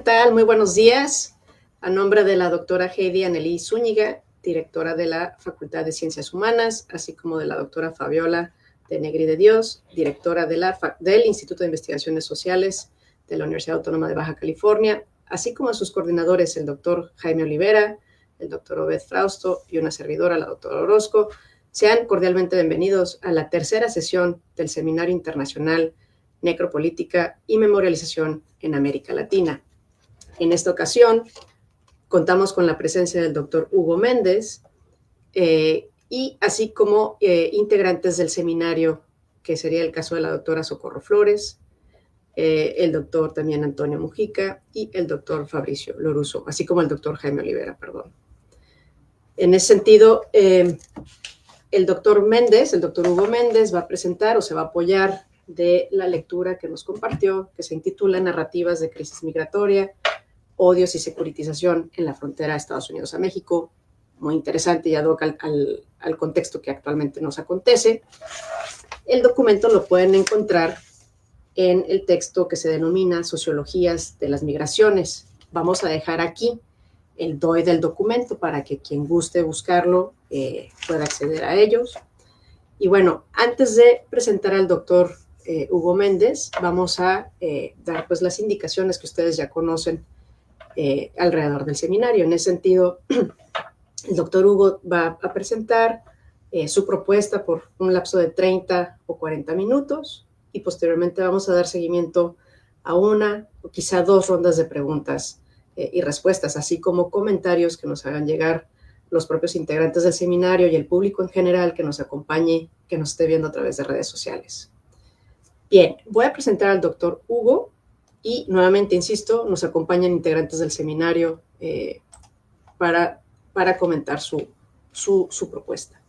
tal? Muy buenos días. A nombre de la doctora Heidi Anneli Zúñiga, directora de la Facultad de Ciencias Humanas, así como de la doctora Fabiola de Negri de Dios, directora del Instituto de Investigaciones Sociales de la Universidad Autónoma de Baja California, así como a sus coordinadores, el doctor Jaime Olivera, el doctor Obed Frausto y una servidora, la doctora Orozco. Sean cordialmente bienvenidos a la tercera sesión del Seminario Internacional Necropolítica y Memorialización en América Latina. En esta ocasión, contamos con la presencia del doctor Hugo Méndez y así como integrantes del seminario, que sería el caso de la doctora Socorro Flores, el doctor también Antonio Mujica y el doctor Fabricio Loruso, así como el doctor Jaime Olivera, perdón. En ese sentido, el doctor Hugo Méndez, va a presentar o se va a apoyar de la lectura que nos compartió, que se intitula Narrativas de crisis migratoria, odios y securitización en la frontera de Estados Unidos a México. Muy interesante y ad hoc al contexto que actualmente nos acontece. El documento lo pueden encontrar en el texto que se denomina Sociologías de las Migraciones. Vamos a dejar aquí el DOI del documento para que quien guste buscarlo pueda acceder a ellos. Y bueno, antes de presentar al doctor Hugo Méndez, vamos a dar pues las indicaciones que ustedes ya conocen alrededor del seminario. En ese sentido, el doctor Hugo va a presentar su propuesta por un lapso de 30 o 40 minutos y posteriormente vamos a dar seguimiento a una o quizá dos rondas de preguntas y respuestas, así como comentarios que nos hagan llegar los propios integrantes del seminario y el público en general que nos acompañe, que nos esté viendo a través de redes sociales. Bien, voy a presentar al doctor Hugo y nuevamente, insisto, nos acompañan integrantes del seminario para comentar su propuesta.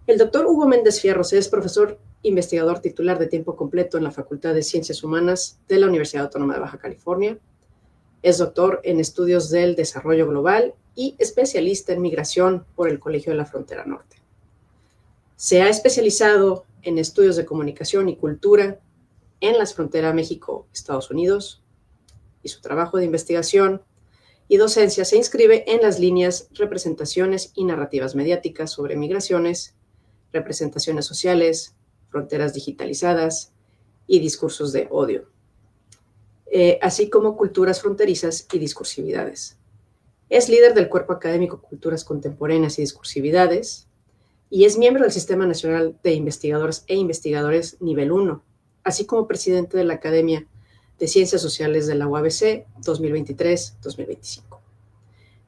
El doctor Hugo Méndez Fierros es profesor investigador titular de tiempo completo en la Facultad de Ciencias Humanas de la Universidad Autónoma de Baja California. Es doctor en estudios del desarrollo global y especialista en migración por el Colegio de la Frontera Norte. Se ha especializado en estudios de comunicación y cultura en las fronteras México-Estados Unidos y su trabajo de investigación y docencia se inscribe en las líneas representaciones y narrativas mediáticas sobre migraciones, representaciones sociales, fronteras digitalizadas y discursos de odio, así como culturas fronterizas y discursividades. Es líder del Cuerpo Académico Culturas Contemporáneas y Discursividades y es miembro del Sistema Nacional de Investigadores e Investigadores Nivel 1, así como presidente de la Academia de Ciencias Sociales de la UABC 2023-2025.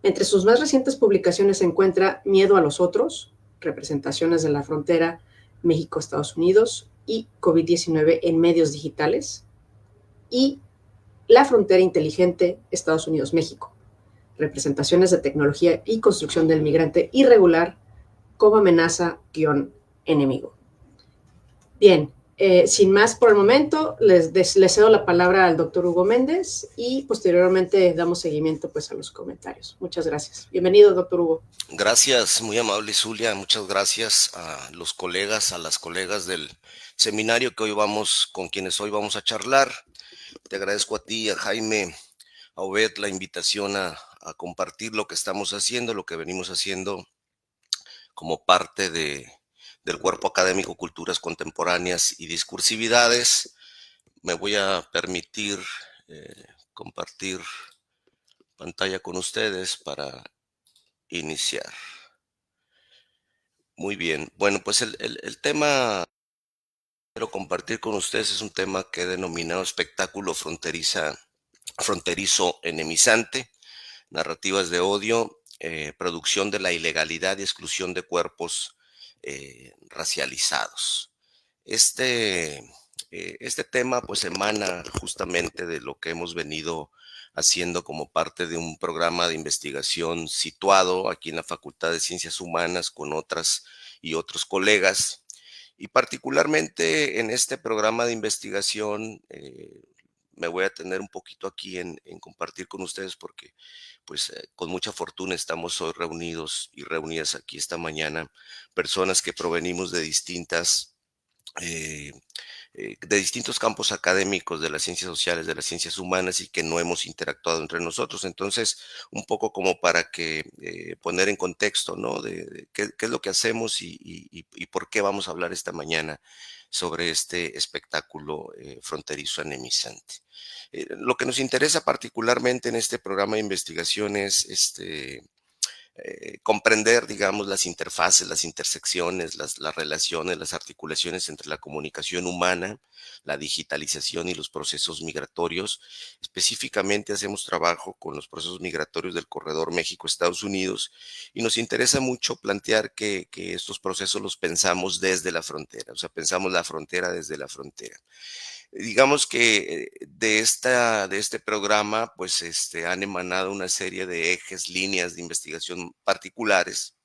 Entre sus más recientes publicaciones se encuentra Miedo a los Otros, Representaciones de la Frontera México-Estados Unidos y COVID-19 en Medios Digitales, y La Frontera Inteligente Estados Unidos-México, Representaciones de Tecnología y Construcción del Migrante Irregular como amenaza-enemigo. Bien, sin más por el momento, les cedo la palabra al doctor Hugo Méndez y posteriormente damos seguimiento pues a los comentarios. Muchas gracias. Bienvenido, doctor Hugo. Gracias, muy amable Zulia. Muchas gracias a los colegas, a las colegas del seminario con quienes hoy vamos a charlar. Te agradezco a ti, a Jaime, a Obed, la invitación a compartir lo que estamos haciendo, lo que venimos haciendo como parte del Cuerpo Académico Culturas Contemporáneas y Discursividades. Me voy a permitir compartir pantalla con ustedes para iniciar. Muy bien. Bueno, pues el tema que quiero compartir con ustedes es un tema que he denominado espectáculo fronterizo enemizante, narrativas de odio, producción de la ilegalidad y exclusión de cuerpos racializados. Este tema pues emana justamente de lo que hemos venido haciendo como parte de un programa de investigación situado aquí en la Facultad de Ciencias Humanas con otras y otros colegas. Y particularmente en este programa de investigación me voy a tener un poquito aquí en compartir con ustedes porque pues con mucha fortuna estamos hoy reunidos y reunidas aquí esta mañana, personas que provenimos de distintas de distintos campos académicos de las ciencias sociales, de las ciencias humanas y que no hemos interactuado entre nosotros. Entonces, un poco como para que poner en contexto, ¿no? De qué es lo que hacemos y por qué vamos a hablar esta mañana sobre este espectáculo fronterizo anemizante. Lo que nos interesa particularmente en este programa de investigación es comprender, digamos, las interfaces, las intersecciones, las relaciones, las articulaciones entre la comunicación humana, la digitalización y los procesos migratorios. Específicamente hacemos trabajo con los procesos migratorios del corredor México-Estados Unidos y nos interesa mucho plantear que estos procesos los pensamos desde la frontera, o sea, pensamos la frontera desde la frontera. Digamos que de este programa, pues han emanado una serie de ejes, líneas de investigación particulares,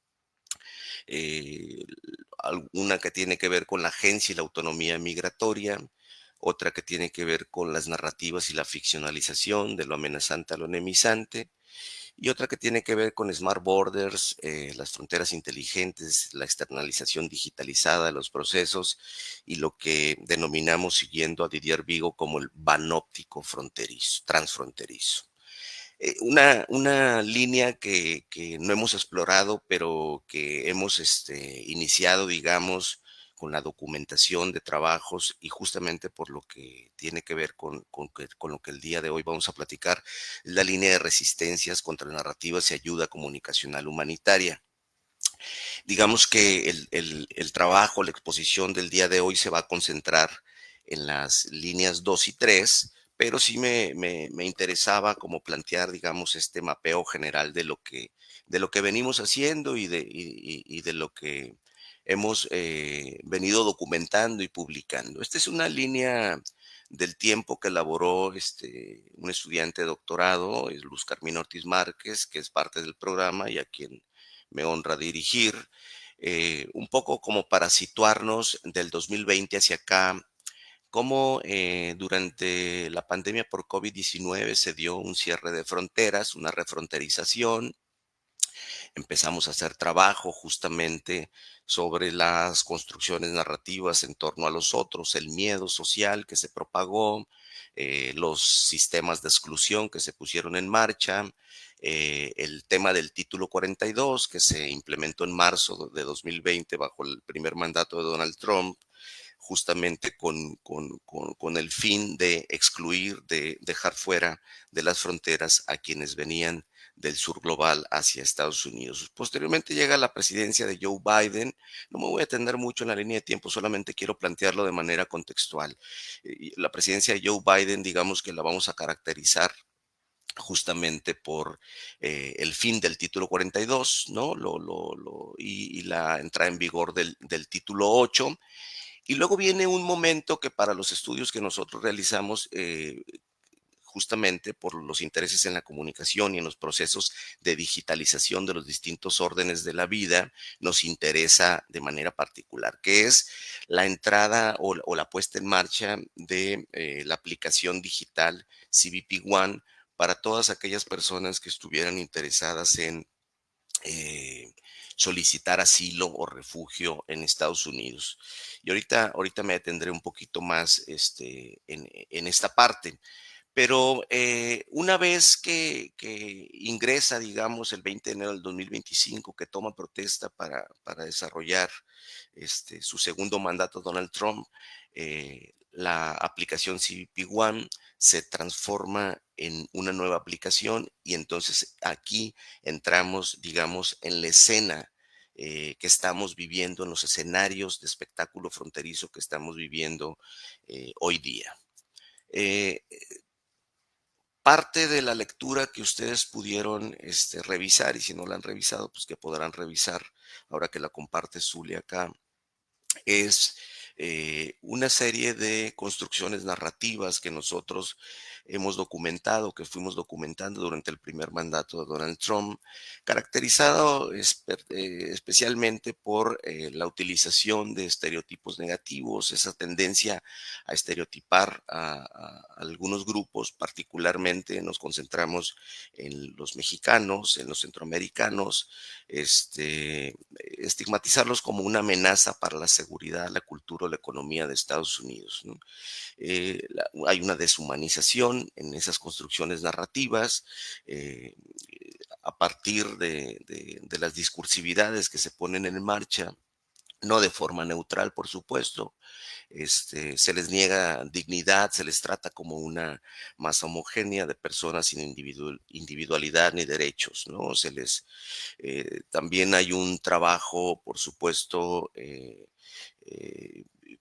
eh, una que tiene que ver con la agencia y la autonomía migratoria, otra que tiene que ver con las narrativas y la ficcionalización de lo amenazante a lo anemizante, y otra que tiene que ver con Smart Borders, las fronteras inteligentes, la externalización digitalizada de los procesos y lo que denominamos, siguiendo a Didier Vigo, como el panóptico fronterizo, transfronterizo. Una línea que no hemos explorado, pero que hemos iniciado, digamos, con la documentación de trabajos y justamente por lo que tiene que ver con lo que el día de hoy vamos a platicar, es la línea de resistencias contra narrativas y ayuda comunicacional humanitaria. Digamos que el trabajo, la exposición del día de hoy se va a concentrar en las líneas 2 y 3, pero sí me interesaba como plantear, digamos, este mapeo general de lo que venimos haciendo y de lo que hemos venido documentando y publicando. Esta es una línea del tiempo que elaboró un estudiante de doctorado, es Luz Carmina Ortiz Márquez, que es parte del programa y a quien me honra dirigir, un poco como para situarnos del 2020 hacia acá, cómo durante la pandemia por COVID-19 se dio un cierre de fronteras, una refronterización. Empezamos a hacer trabajo justamente sobre las construcciones narrativas en torno a los otros, el miedo social que se propagó, los sistemas de exclusión que se pusieron en marcha, el tema del título 42 que se implementó en marzo de 2020 bajo el primer mandato de Donald Trump, justamente con el fin de excluir, de dejar fuera de las fronteras a quienes venían del sur global hacia Estados Unidos. Posteriormente llega la presidencia de Joe Biden. No me voy a atender mucho en la línea de tiempo, solamente quiero plantearlo de manera contextual. La presidencia de Joe Biden, digamos que la vamos a caracterizar justamente por el fin del título 42, ¿no? Y la entrada en vigor del título 8. Y luego viene un momento que para los estudios que nosotros realizamos, justamente por los intereses en la comunicación y en los procesos de digitalización de los distintos órdenes de la vida, nos interesa de manera particular, que es la entrada o la puesta en marcha de la aplicación digital CBP One para todas aquellas personas que estuvieran interesadas en eh, solicitar asilo o refugio en Estados Unidos. Y ahorita me detendré un poquito más en esta parte. Pero una vez que ingresa, digamos, el 20 de enero del 2025, que toma protesta para desarrollar su segundo mandato Donald Trump, la aplicación CBP One se transforma en una nueva aplicación y entonces aquí entramos, digamos, en la escena que estamos viviendo, en los escenarios de espectáculo fronterizo que estamos viviendo hoy día. Eh, Parte de la lectura que ustedes pudieron revisar, y si no la han revisado, pues que podrán revisar ahora que la comparte Zulia acá, es una serie de construcciones narrativas que nosotros hemos documentado, que fuimos documentando durante el primer mandato de Donald Trump, caracterizado especialmente por la utilización de estereotipos negativos, esa tendencia a estereotipar a algunos grupos, particularmente nos concentramos en los mexicanos, en los centroamericanos, estigmatizarlos como una amenaza para la seguridad, la cultura la economía de Estados Unidos, ¿no? Hay una deshumanización en esas construcciones narrativas a partir de las discursividades que se ponen en marcha, no de forma neutral, por supuesto. Se les niega dignidad, se les trata como una masa homogénea de personas sin individualidad ni derechos, ¿no? También hay un trabajo, por supuesto, eh,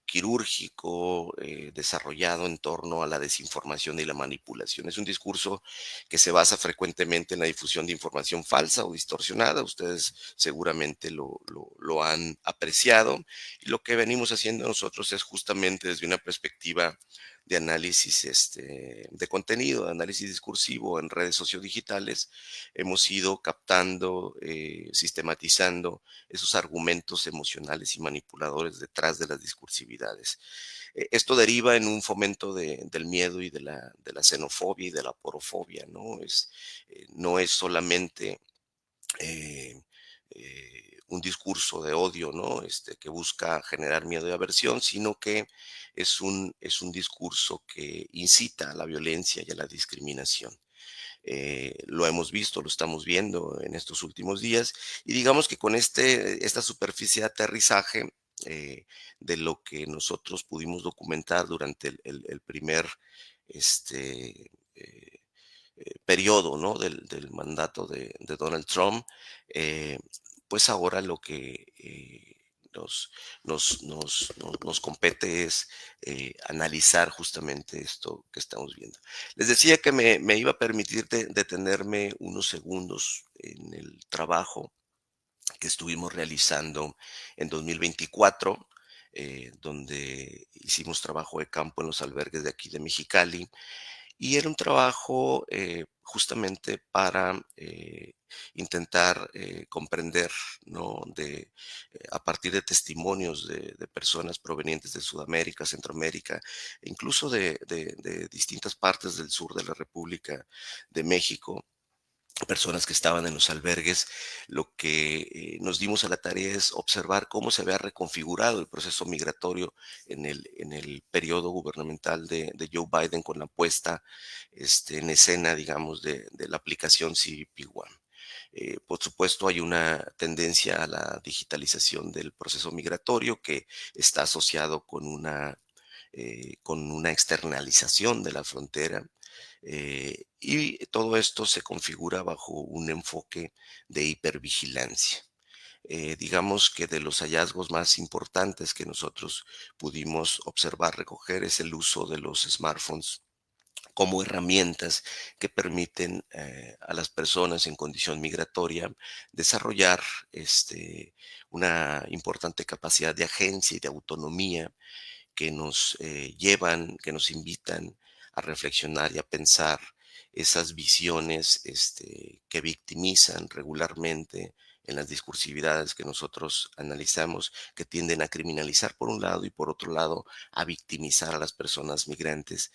quirúrgico, desarrollado en torno a la desinformación y la manipulación. Es un discurso que se basa frecuentemente en la difusión de información falsa o distorsionada. Ustedes seguramente lo han apreciado. Y lo que venimos haciendo nosotros es justamente desde una perspectiva de análisis de contenido, de análisis discursivo en redes sociodigitales. Hemos ido captando, sistematizando esos argumentos emocionales y manipuladores detrás de las discursividades. Esto deriva en un fomento del miedo y de la xenofobia y de la porofobia, ¿no? No es solamente eh, un discurso de odio, ¿no? Que busca generar miedo y aversión, sino que es un discurso que incita a la violencia y a la discriminación. Lo hemos visto, lo estamos viendo en estos últimos días, y digamos que con esta superficie de aterrizaje de lo que nosotros pudimos documentar durante el primer este, eh, periodo, ¿no? del mandato de Donald Trump, eh, pues ahora lo que nos compete es analizar justamente esto que estamos viendo. Les decía que me iba a permitir detenerme unos segundos en el trabajo que estuvimos realizando en 2024, donde hicimos trabajo de campo en los albergues de aquí de Mexicali, y era un trabajo justamente para intentar comprender, ¿no? A partir de testimonios de personas provenientes de Sudamérica, Centroamérica, e incluso de distintas partes del sur de la República de México, personas que estaban en los albergues. Lo que nos dimos a la tarea es observar cómo se había reconfigurado el proceso migratorio en el periodo gubernamental de Joe Biden, con la puesta en escena, digamos, de la aplicación CBP One. Por supuesto, hay una tendencia a la digitalización del proceso migratorio que está asociado con una externalización de la frontera, y todo esto se configura bajo un enfoque de hipervigilancia. Digamos que de los hallazgos más importantes que nosotros pudimos observar, recoger, es el uso de los smartphones como herramientas que permiten a las personas en condición migratoria desarrollar una importante capacidad de agencia y de autonomía, que nos llevan, que nos invitan a reflexionar y a pensar esas visiones que victimizan regularmente en las discursividades que nosotros analizamos, que tienden a criminalizar por un lado y por otro lado a victimizar a las personas migrantes,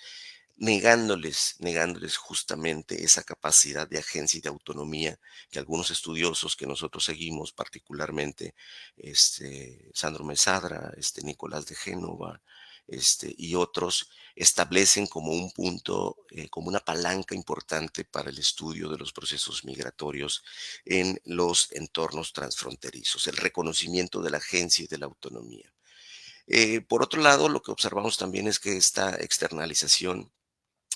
negándoles justamente esa capacidad de agencia y de autonomía que algunos estudiosos que nosotros seguimos, particularmente Sandro Mesadra, Nicolás de Génova, y otros, establecen como un punto, como una palanca importante para el estudio de los procesos migratorios en los entornos transfronterizos, el reconocimiento de la agencia y de la autonomía. Por otro lado, lo que observamos también es que esta externalización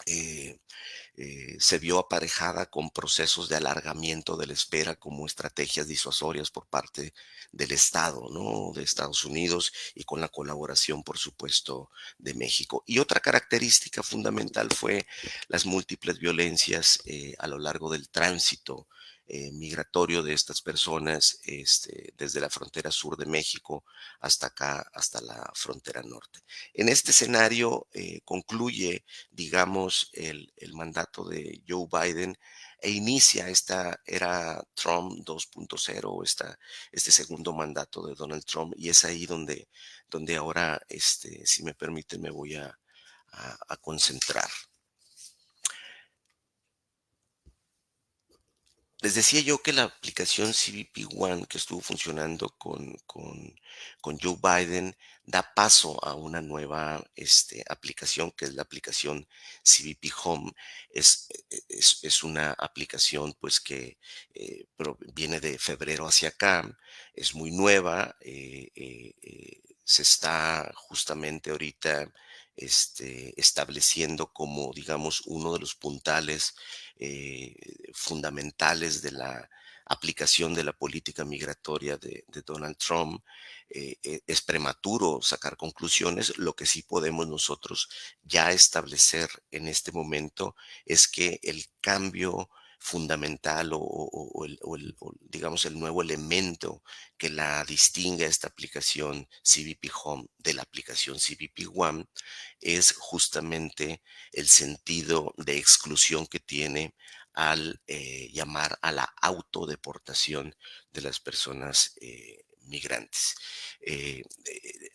eh, se vio aparejada con procesos de alargamiento de la espera como estrategias disuasorias por parte del Estado, ¿no? De Estados Unidos, y con la colaboración, por supuesto, de México. Y otra característica fundamental fue las múltiples violencias a lo largo del tránsito migratorio de estas personas, desde la frontera sur de México hasta acá, hasta la frontera norte. En este escenario concluye, digamos, el mandato de Joe Biden, e inicia esta era Trump 2.0, este segundo mandato de Donald Trump, y es ahí donde ahora, si me permiten, me voy a concentrar. Les decía yo que la aplicación CBP One que estuvo funcionando con Joe Biden da paso a una nueva aplicación que es la aplicación CBP Home. Es una aplicación pues que viene de febrero hacia acá, es muy nueva, se está justamente ahorita estableciendo como digamos uno de los puntales eh, fundamentales de la aplicación de la política migratoria de Donald Trump. Es prematuro sacar conclusiones. Lo que sí podemos nosotros ya establecer en este momento es que el cambio fundamental digamos el nuevo elemento que la distingue a esta aplicación CBP Home de la aplicación CBP One es justamente el sentido de exclusión que tiene al llamar a la autodeportación de las personas migrantes.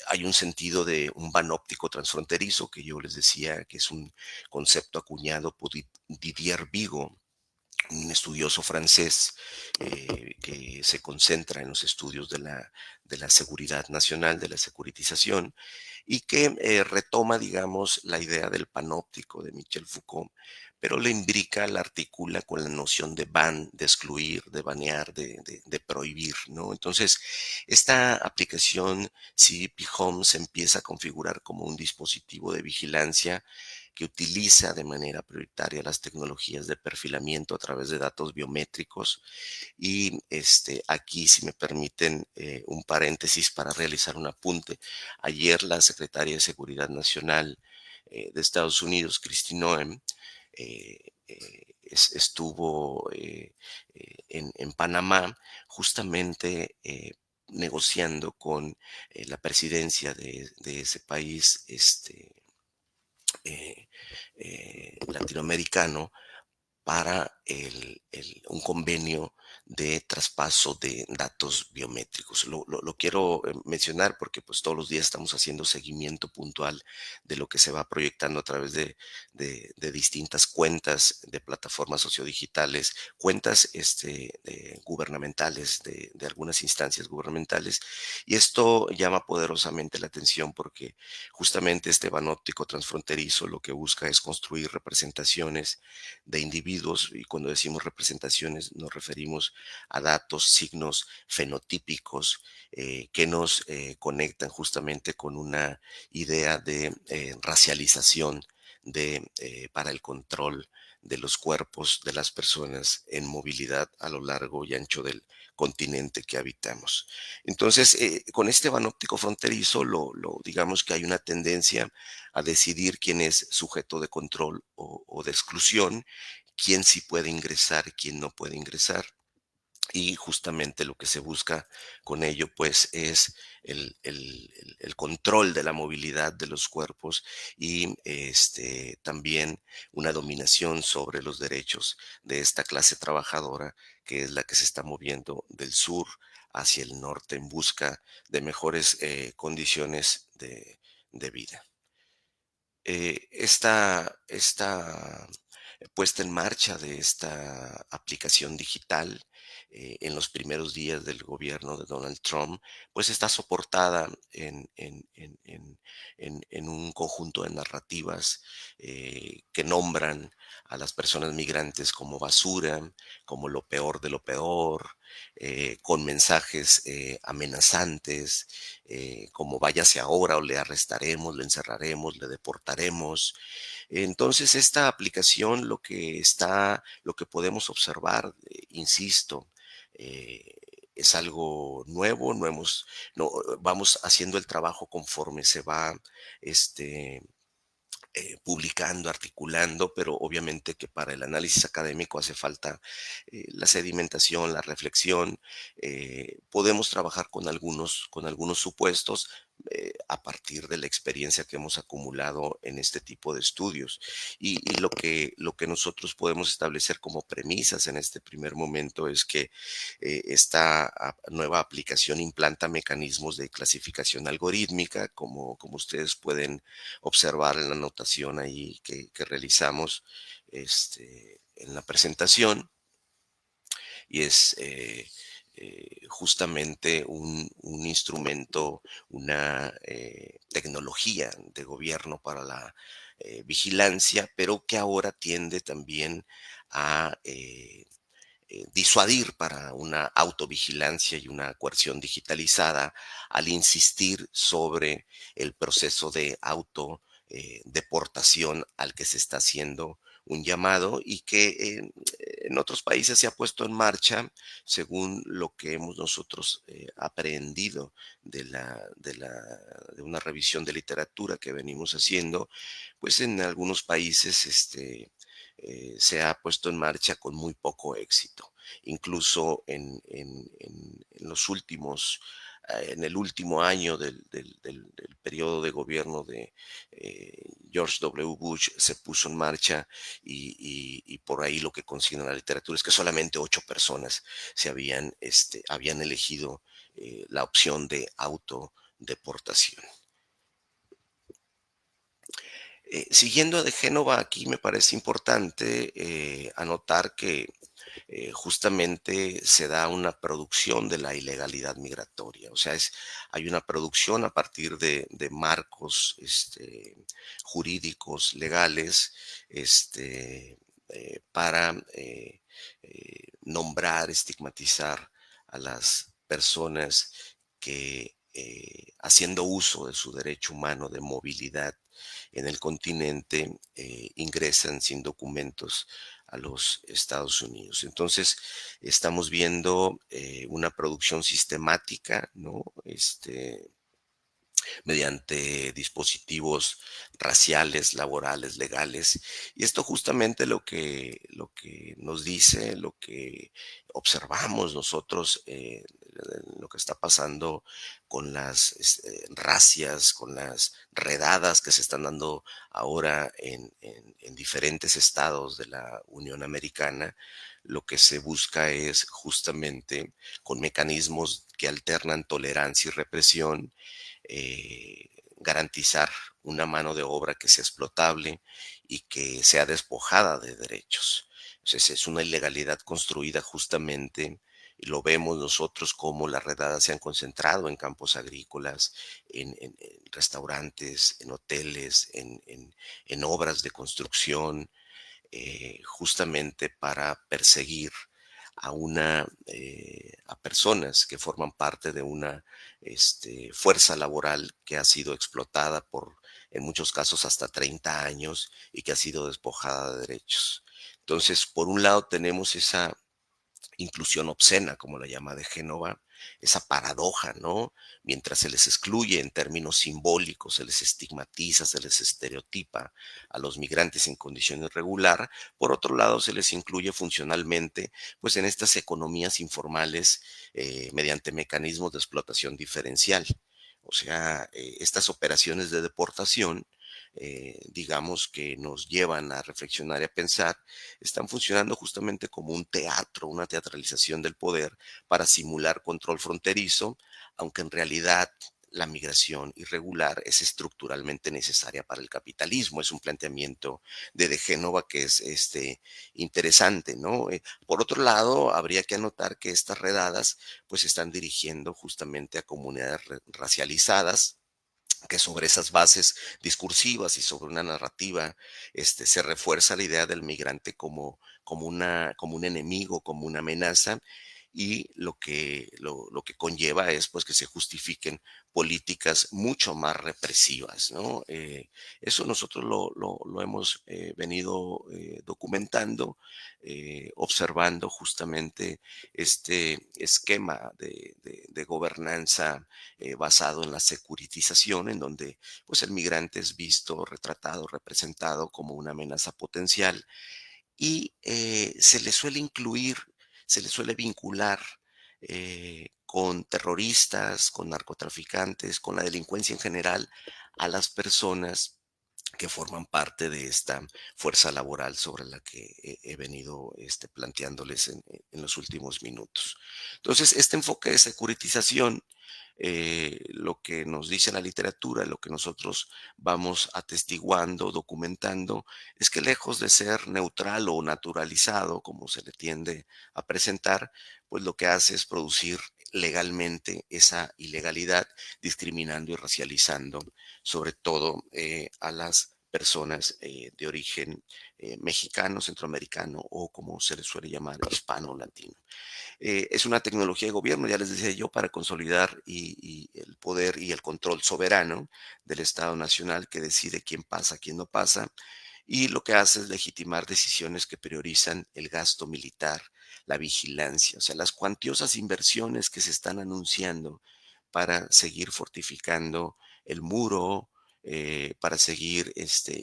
Hay un sentido de un panóptico transfronterizo que yo les decía que es un concepto acuñado por Didier Vigo, un estudioso francés que se concentra en los estudios de la seguridad nacional, de la securitización, y que retoma, digamos, la idea del panóptico de Michel Foucault, pero le imbrica, la articula con la noción de ban, de excluir, de banear, de prohibir, ¿no? Entonces, esta aplicación CDP Home se empieza a configurar como un dispositivo de vigilancia que utiliza de manera prioritaria las tecnologías de perfilamiento a través de datos biométricos. Y aquí, si me permiten, un paréntesis para realizar un apunte. Ayer la secretaria de Seguridad Nacional de Estados Unidos, Kristi Noem, estuvo en Panamá justamente negociando con la presidencia de ese país eh, latinoamericano para un convenio de traspaso de datos biométricos. Lo quiero mencionar porque pues todos los días estamos haciendo seguimiento puntual de lo que se va proyectando a través de distintas cuentas de plataformas sociodigitales, cuentas gubernamentales de algunas instancias gubernamentales. Y esto llama poderosamente la atención porque justamente este panóptico transfronterizo lo que busca es construir representaciones de individuos, y cuando decimos representaciones nos referimos a datos, signos fenotípicos que nos conectan justamente con una idea de racialización para el control de los cuerpos de las personas en movilidad a lo largo y ancho del continente que habitamos. Entonces, con este panóptico fronterizo, digamos que hay una tendencia a decidir quién es sujeto de control o de exclusión, quién sí puede ingresar y quién no puede ingresar. Y justamente lo que se busca con ello, pues, es el control de la movilidad de los cuerpos y también una dominación sobre los derechos de esta clase trabajadora, que es la que se está moviendo del sur hacia el norte en busca de mejores condiciones de vida. Esta puesta en marcha de esta aplicación digital en los primeros días del gobierno de Donald Trump, pues está soportada en un conjunto de narrativas que nombran a las personas migrantes como basura, como lo peor de lo peor, con mensajes amenazantes, como váyase ahora o le arrestaremos, le encerraremos, le deportaremos. Entonces, esta aplicación lo que podemos observar, insisto, es algo nuevo, no, vamos haciendo el trabajo conforme se va, este, publicando, articulando, pero obviamente que para el análisis académico hace falta la sedimentación, la reflexión. Podemos trabajar con algunos supuestos a partir de la experiencia que hemos acumulado en este tipo de estudios. Y lo que nosotros podemos establecer como premisas en este primer momento es que esta nueva aplicación implanta mecanismos de clasificación algorítmica, como ustedes pueden observar en la anotación ahí que realizamos en la presentación. y es justamente un instrumento, una tecnología de gobierno para la vigilancia, pero que ahora tiende también a disuadir para una autovigilancia y una coerción digitalizada al insistir sobre el proceso de auto deportación al que se está haciendo un llamado y que en otros países se ha puesto en marcha según lo que hemos nosotros aprendido de una revisión de literatura que venimos haciendo, pues en algunos países se ha puesto en marcha con muy poco éxito. Incluso en los últimos, en el último año del periodo de gobierno de George W. Bush se puso en marcha y por ahí lo que consigna la literatura es que solamente 8 personas habían elegido la opción de autodeportación. Siguiendo de Génova, aquí me parece importante anotar que justamente se da una producción de la ilegalidad migratoria. O sea, hay una producción a partir de marcos jurídicos, legales, para nombrar, estigmatizar a las personas que haciendo uso de su derecho humano de movilidad en el continente ingresan sin documentos a los Estados Unidos. Entonces, estamos viendo una producción sistemática, ¿no? Mediante dispositivos raciales, laborales, legales. Y esto justamente lo que nos dice, lo que observamos nosotros, lo que está pasando con las racias, con las redadas que se están dando ahora en diferentes estados de la Unión Americana, lo que se busca es justamente con mecanismos que alternan tolerancia y represión, garantizar una mano de obra que sea explotable y que sea despojada de derechos. Entonces es una ilegalidad construida justamente, y lo vemos nosotros como las redadas se han concentrado en campos agrícolas, en restaurantes, en hoteles, en obras de construcción, justamente para perseguir a personas que forman parte de una fuerza laboral que ha sido explotada por, en muchos casos, hasta 30 años y que ha sido despojada de derechos. Entonces, por un lado tenemos esa inclusión obscena, como la llama de Génova, esa paradoja, ¿no? Mientras se les excluye en términos simbólicos, se les estigmatiza, se les estereotipa a los migrantes en condición irregular, por otro lado se les incluye funcionalmente, pues en estas economías informales mediante mecanismos de explotación diferencial. O sea, estas operaciones de deportación, digamos que nos llevan a reflexionar y a pensar, están funcionando justamente como un teatro, una teatralización del poder para simular control fronterizo, aunque en realidad la migración irregular es estructuralmente necesaria para el capitalismo. Es un planteamiento de Génova que es interesante, ¿no? Por otro lado, habría que anotar que estas redadas pues están dirigiendo justamente a comunidades racializadas, que sobre esas bases discursivas y sobre una narrativa se refuerza la idea del migrante como un enemigo, como una amenaza, y lo que conlleva es pues que se justifiquen políticas mucho más represivas, ¿no? Eso nosotros lo hemos venido documentando, observando justamente este esquema de gobernanza basado en la securitización, en donde pues el migrante es visto, retratado, representado como una amenaza potencial y se le suele incluir, se le suele vincular con terroristas, con narcotraficantes, con la delincuencia en general, a las personas que forman parte de esta fuerza laboral sobre la que he venido planteándoles en los últimos minutos. Entonces, este enfoque de securitización lo que nos dice la literatura, lo que nosotros vamos atestiguando, documentando, es que lejos de ser neutral o naturalizado, como se le tiende a presentar, pues lo que hace es producir legalmente esa ilegalidad, discriminando y racializando, sobre todo a las personas de origen mexicano, centroamericano o como se les suele llamar hispano latino. Es una tecnología de gobierno, ya les decía yo, para consolidar y el poder y el control soberano del Estado Nacional que decide quién pasa, quién no pasa, y lo que hace es legitimar decisiones que priorizan el gasto militar, la vigilancia, o sea, las cuantiosas inversiones que se están anunciando para seguir fortificando el muro, para seguir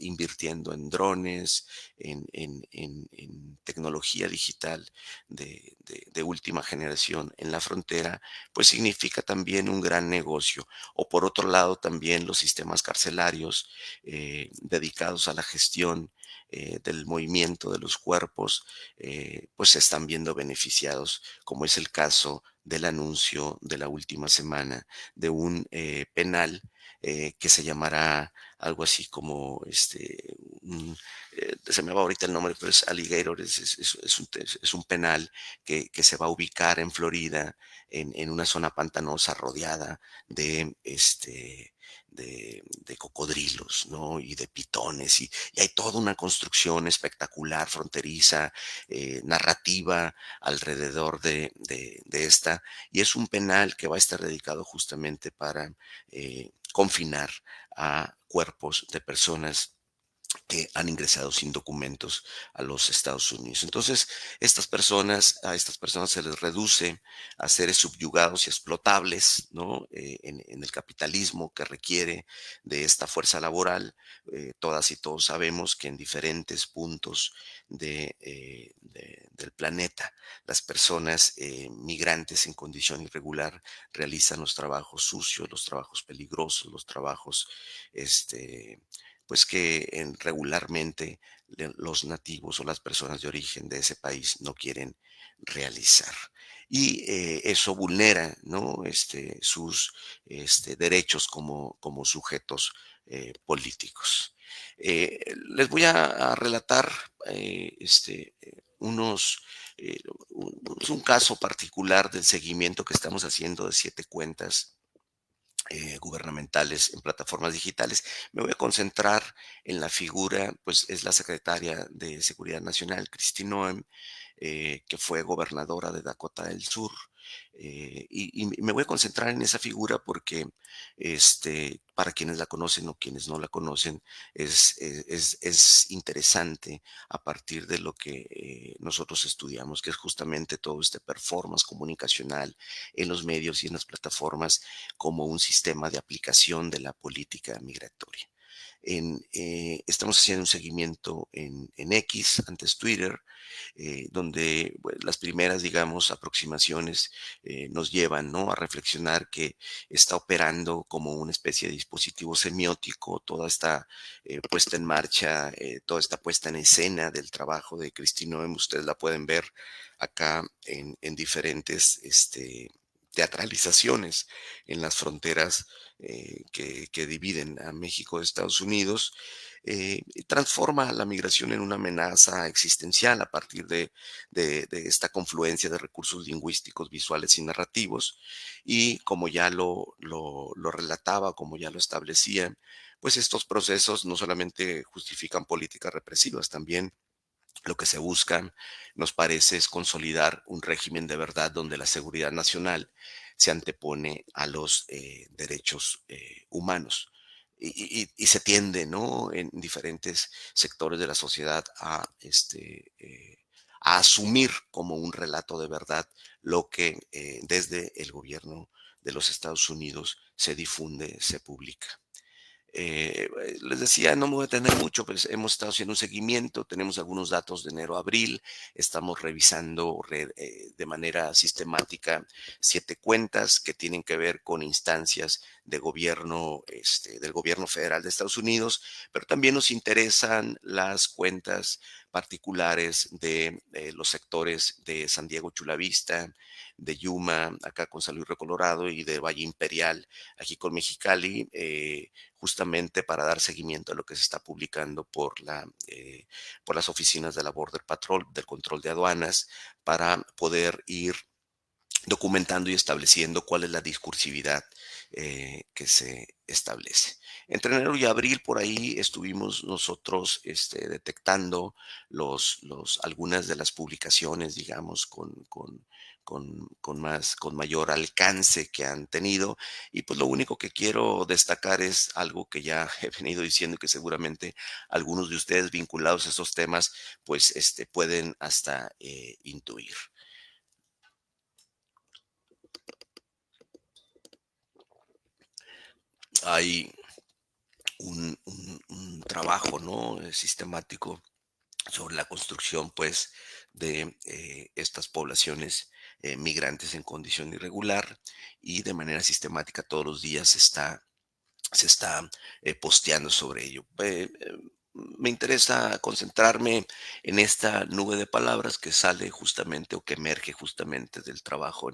invirtiendo en drones, en tecnología digital de última generación en la frontera, pues significa también un gran negocio. O por otro lado, también los sistemas carcelarios dedicados a la gestión del movimiento de los cuerpos, pues se están viendo beneficiados, como es el caso del anuncio de la última semana de un penal que se llamará algo así como se me va ahorita el nombre, pero es Alligator, es un penal que se va a ubicar en Florida, en una zona pantanosa rodeada de de cocodrilos, ¿no? Y de pitones, y hay toda una construcción espectacular, fronteriza, narrativa alrededor de esta, y es un penal que va a estar dedicado justamente para confinar a cuerpos de personas que han ingresado sin documentos a los Estados Unidos. Entonces, a estas personas se les reduce a seres subyugados y explotables, ¿no? En el capitalismo que requiere de esta fuerza laboral. Todas y todos sabemos que en diferentes puntos del planeta, las personas migrantes en condición irregular realizan los trabajos sucios, los trabajos peligrosos, los trabajos, pues que regularmente los nativos o las personas de origen de ese país no quieren realizar. Y eso vulnera, ¿no? Sus derechos como sujetos políticos. Les voy a relatar unos, es un caso particular del seguimiento que estamos haciendo de 7 cuentas gubernamentales en plataformas digitales. Me voy a concentrar en la figura, pues es la secretaria de Seguridad Nacional, Kristi Noem, que fue gobernadora de Dakota del Sur. Y me voy a concentrar en esa figura porque para quienes la conocen o quienes no la conocen, es interesante a partir de lo que nosotros estudiamos, que es justamente todo este performance comunicacional en los medios y en las plataformas como un sistema de aplicación de la política migratoria. Estamos haciendo un seguimiento en X, antes Twitter, donde bueno, las primeras, digamos, aproximaciones nos llevan, ¿no? A reflexionar que está operando como una especie de dispositivo semiótico toda esta puesta en marcha, toda esta puesta en escena del trabajo de Kristi Noem. Ustedes la pueden ver acá en diferentes teatralizaciones en las fronteras que dividen a México de Estados Unidos. Transforma la migración en una amenaza existencial a partir de esta confluencia de recursos lingüísticos, visuales y narrativos. Y como ya lo relataba, como ya lo establecía, pues estos procesos no solamente justifican políticas represivas, también lo que se busca, nos parece, es consolidar un régimen de verdad donde la seguridad nacional se antepone a los derechos humanos. Y se tiende, ¿no? En diferentes sectores de la sociedad a asumir como un relato de verdad lo que desde el gobierno de los Estados Unidos se difunde, se publica. Les decía, no me voy a tener mucho, pues hemos estado haciendo un seguimiento, tenemos algunos datos de enero a abril, estamos revisando de manera sistemática 7 cuentas que tienen que ver con instancias de gobierno, del gobierno federal de Estados Unidos, pero también nos interesan las cuentas particulares de los sectores de San Diego Chula Vista, de Yuma, acá con San Luis Río Colorado, y de Valle Imperial, aquí con Mexicali, justamente para dar seguimiento a lo que se está publicando por las oficinas de la Border Patrol, del control de aduanas, para poder ir documentando y estableciendo cuál es la discursividad que se establece. Entre enero y abril por ahí estuvimos nosotros detectando algunas de las publicaciones, digamos, con mayor alcance que han tenido. Y pues lo único que quiero destacar es algo que ya he venido diciendo, que seguramente algunos de ustedes vinculados a esos temas, pues pueden hasta intuir. Hay un trabajo, ¿no? Sistemático sobre la construcción, pues, de estas poblaciones migrantes en condición irregular, y de manera sistemática todos los días se está posteando sobre ello. Me interesa concentrarme en esta nube de palabras que sale justamente, o que emerge justamente del trabajo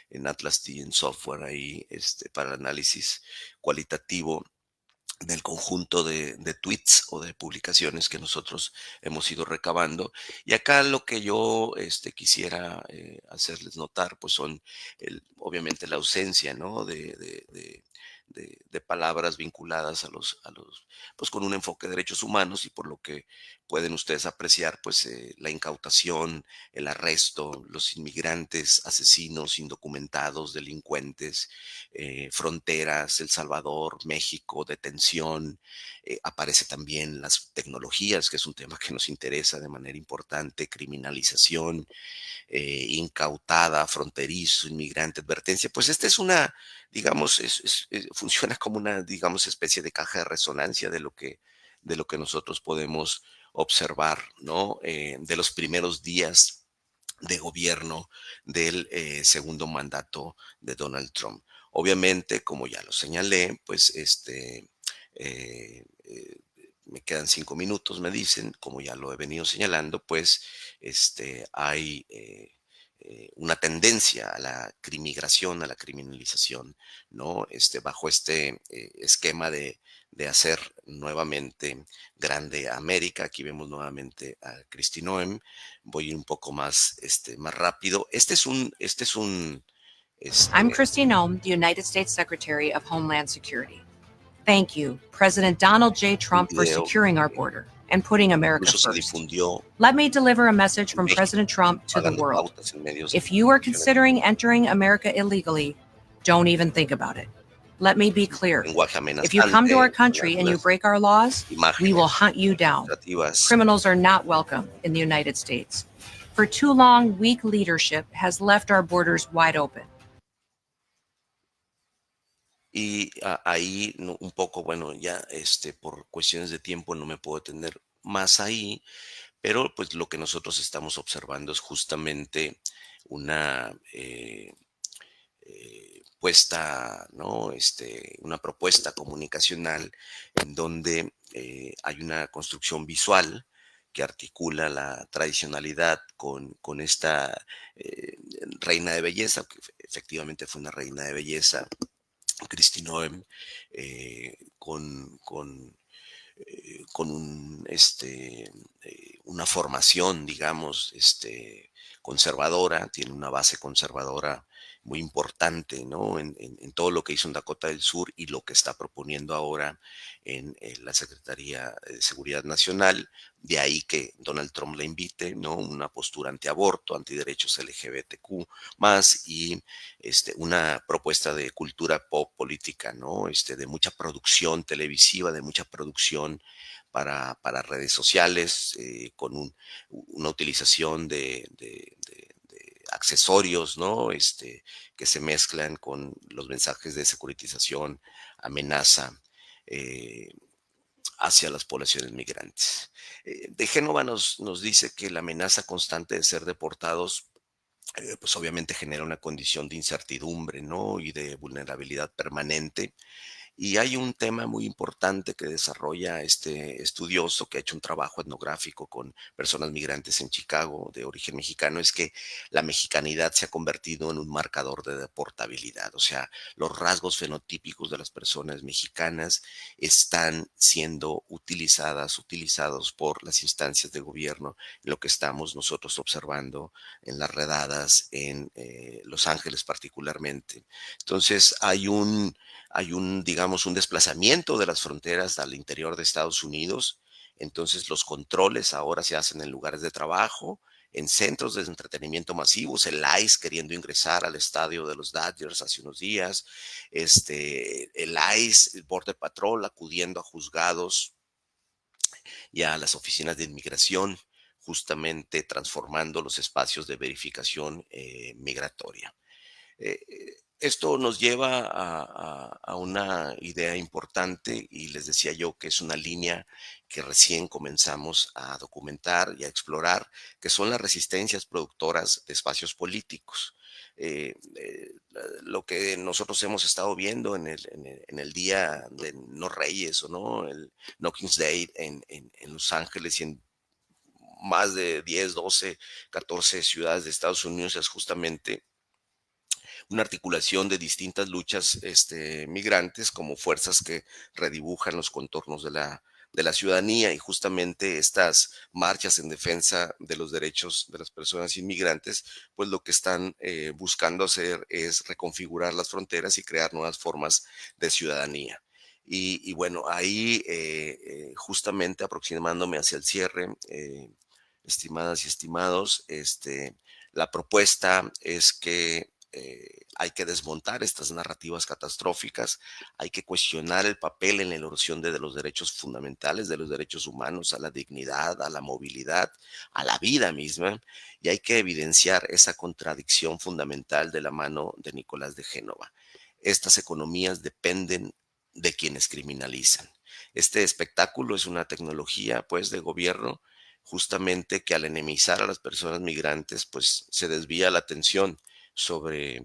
en Atlas TN Software ahí, para el análisis cualitativo del conjunto de tweets o de publicaciones que nosotros hemos ido recabando. Y acá lo que yo quisiera hacerles notar, pues son obviamente la ausencia, ¿no? De palabras vinculadas pues con un enfoque de derechos humanos, y por lo que pueden ustedes apreciar, pues la incautación, el arresto, los inmigrantes, asesinos, indocumentados, delincuentes, fronteras, El Salvador, México, detención. Aparece también las tecnologías, que es un tema que nos interesa de manera importante, criminalización, incautada, fronterizo, inmigrante, advertencia. Pues esta es una, digamos, funciona como una, digamos, especie de caja de resonancia de lo que nosotros podemos observar, ¿no? De los primeros días de gobierno del segundo mandato de Donald Trump. Obviamente, como ya lo señalé, pues me quedan 5 minutos, me dicen, como ya lo he venido señalando, pues hay una tendencia a la crimigración, a la criminalización, ¿no? Bajo esquema de hacer nuevamente grande a América. Aquí vemos nuevamente a Kristi Noem. Voy a ir un poco más rápido. I'm Este, Kristi Noem, the United States Secretary of Homeland Security. Thank you, President Donald J. un Trump, for video securing our que border and putting America incluso se first. difundió Let me deliver a message en from President México, Trump to the pagando world. pautas en medios de If you are comunicación considering entering America illegally, don't even think about it. Let me be clear. lenguaje If you come to our amenazante, con country and you algunas break our laws, we will imágenes hunt you down. ilustrativas. Criminals are not welcome in the United States. For too long, weak leadership has left our borders wide open. Y ahí un poco, bueno, ya por cuestiones de tiempo no me puedo detener más ahí, pero pues lo que nosotros estamos observando es justamente una puesta, ¿no? Una propuesta comunicacional en donde hay una construcción visual que articula la tradicionalidad con esta eh, reina de belleza, que efectivamente fue una reina de belleza, Kristi Noem, con una formación, digamos, conservadora. Tiene una base conservadora muy importante, ¿no? En todo lo que hizo en Dakota del Sur y lo que está proponiendo ahora en la Secretaría de Seguridad Nacional. De ahí que Donald Trump la invite, ¿no? Una postura antiaborto, antiderechos LGBTQ más, y una propuesta de cultura pop política, ¿no? De mucha producción televisiva, de mucha producción para redes sociales, con una utilización de accesorios, ¿no? Que se mezclan con los mensajes de securitización, amenaza hacia las poblaciones migrantes. De Génova nos dice que la amenaza constante de ser deportados pues obviamente genera una condición de incertidumbre, ¿no? Y de vulnerabilidad permanente, Y hay un tema muy importante que desarrolla este estudioso que ha hecho un trabajo etnográfico con personas migrantes en Chicago de origen mexicano, es que la mexicanidad se ha convertido en un marcador de deportabilidad. O sea, los rasgos fenotípicos de las personas mexicanas están siendo utilizados por las instancias de gobierno, lo que estamos nosotros observando en las redadas en Los Ángeles particularmente. Entonces, digamos, un desplazamiento de las fronteras al interior de Estados Unidos. Entonces, los controles ahora se hacen en lugares de trabajo, en centros de entretenimiento masivos, el ICE queriendo ingresar al estadio de los Dodgers hace unos días, el ICE, el Border Patrol, acudiendo a juzgados y a las oficinas de inmigración, justamente transformando los espacios de verificación migratoria. Esto nos lleva a una idea importante y les decía yo que es una línea que recién comenzamos a documentar y a explorar, que son las resistencias productoras de espacios políticos. Lo que nosotros hemos estado viendo en el día de No Reyes o no, el No King's Day en Los Ángeles y en más de 10, 12, 14 ciudades de Estados Unidos es justamente una articulación de distintas luchas migrantes como fuerzas que redibujan los contornos de la ciudadanía y justamente estas marchas en defensa de los derechos de las personas inmigrantes, pues lo que están buscando hacer es reconfigurar las fronteras y crear nuevas formas de ciudadanía. Y bueno, ahí justamente aproximándome hacia el cierre, estimadas y estimados, la propuesta es que hay que desmontar estas narrativas catastróficas, hay que cuestionar el papel en la erosión de los derechos fundamentales, de los derechos humanos, a la dignidad, a la movilidad, a la vida misma, y hay que evidenciar esa contradicción fundamental de la mano de Nicolás de Génova. Estas economías dependen de quienes criminalizan. Este espectáculo es una tecnología, pues, de gobierno justamente que al enemizar a las personas migrantes, pues se desvía la atención sobre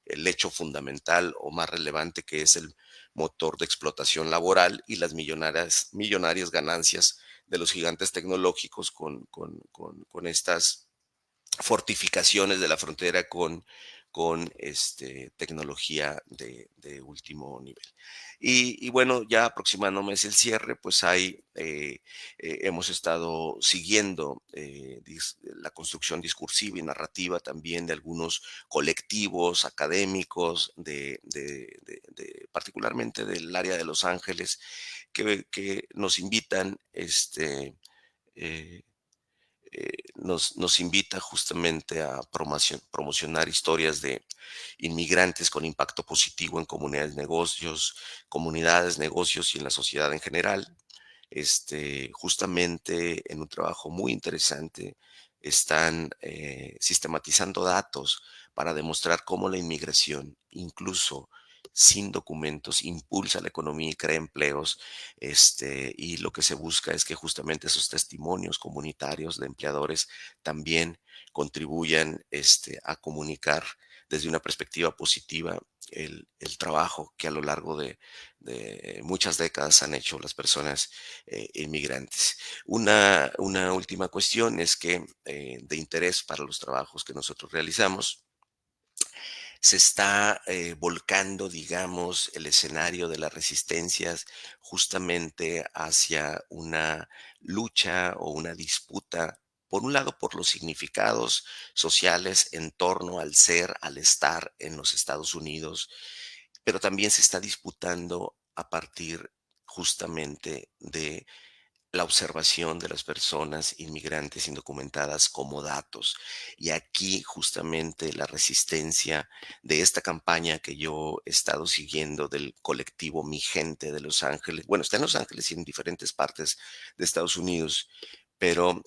el hecho fundamental o más relevante que es el motor de explotación laboral y las millonarias ganancias de los gigantes tecnológicos con estas fortificaciones de la frontera con tecnología de último nivel. Y bueno, ya aproximándome hacia el cierre, pues hemos estado siguiendo la construcción discursiva y narrativa también de algunos colectivos académicos, particularmente del área de Los Ángeles, que nos invitan eh, nos invita justamente a promocionar historias de inmigrantes con impacto positivo en comunidades, negocios y en la sociedad en general. Justamente en un trabajo muy interesante están sistematizando datos para demostrar cómo la inmigración, incluso sin documentos, impulsa la economía y crea empleos. Y lo que se busca es que justamente esos testimonios comunitarios de empleadores también contribuyan a comunicar desde una perspectiva positiva el trabajo que a lo largo de muchas décadas han hecho las personas inmigrantes. Una última cuestión es que de interés para los trabajos que nosotros realizamos, se está volcando, digamos, el escenario de las resistencias justamente hacia una lucha o una disputa, por un lado, por los significados sociales en torno al ser, al estar en los Estados Unidos, pero también se está disputando a partir justamente de la observación de las personas inmigrantes indocumentadas como datos. Y aquí justamente la resistencia de esta campaña que yo he estado siguiendo del colectivo Mi Gente de Los Ángeles, bueno, está en Los Ángeles y en diferentes partes de Estados Unidos, pero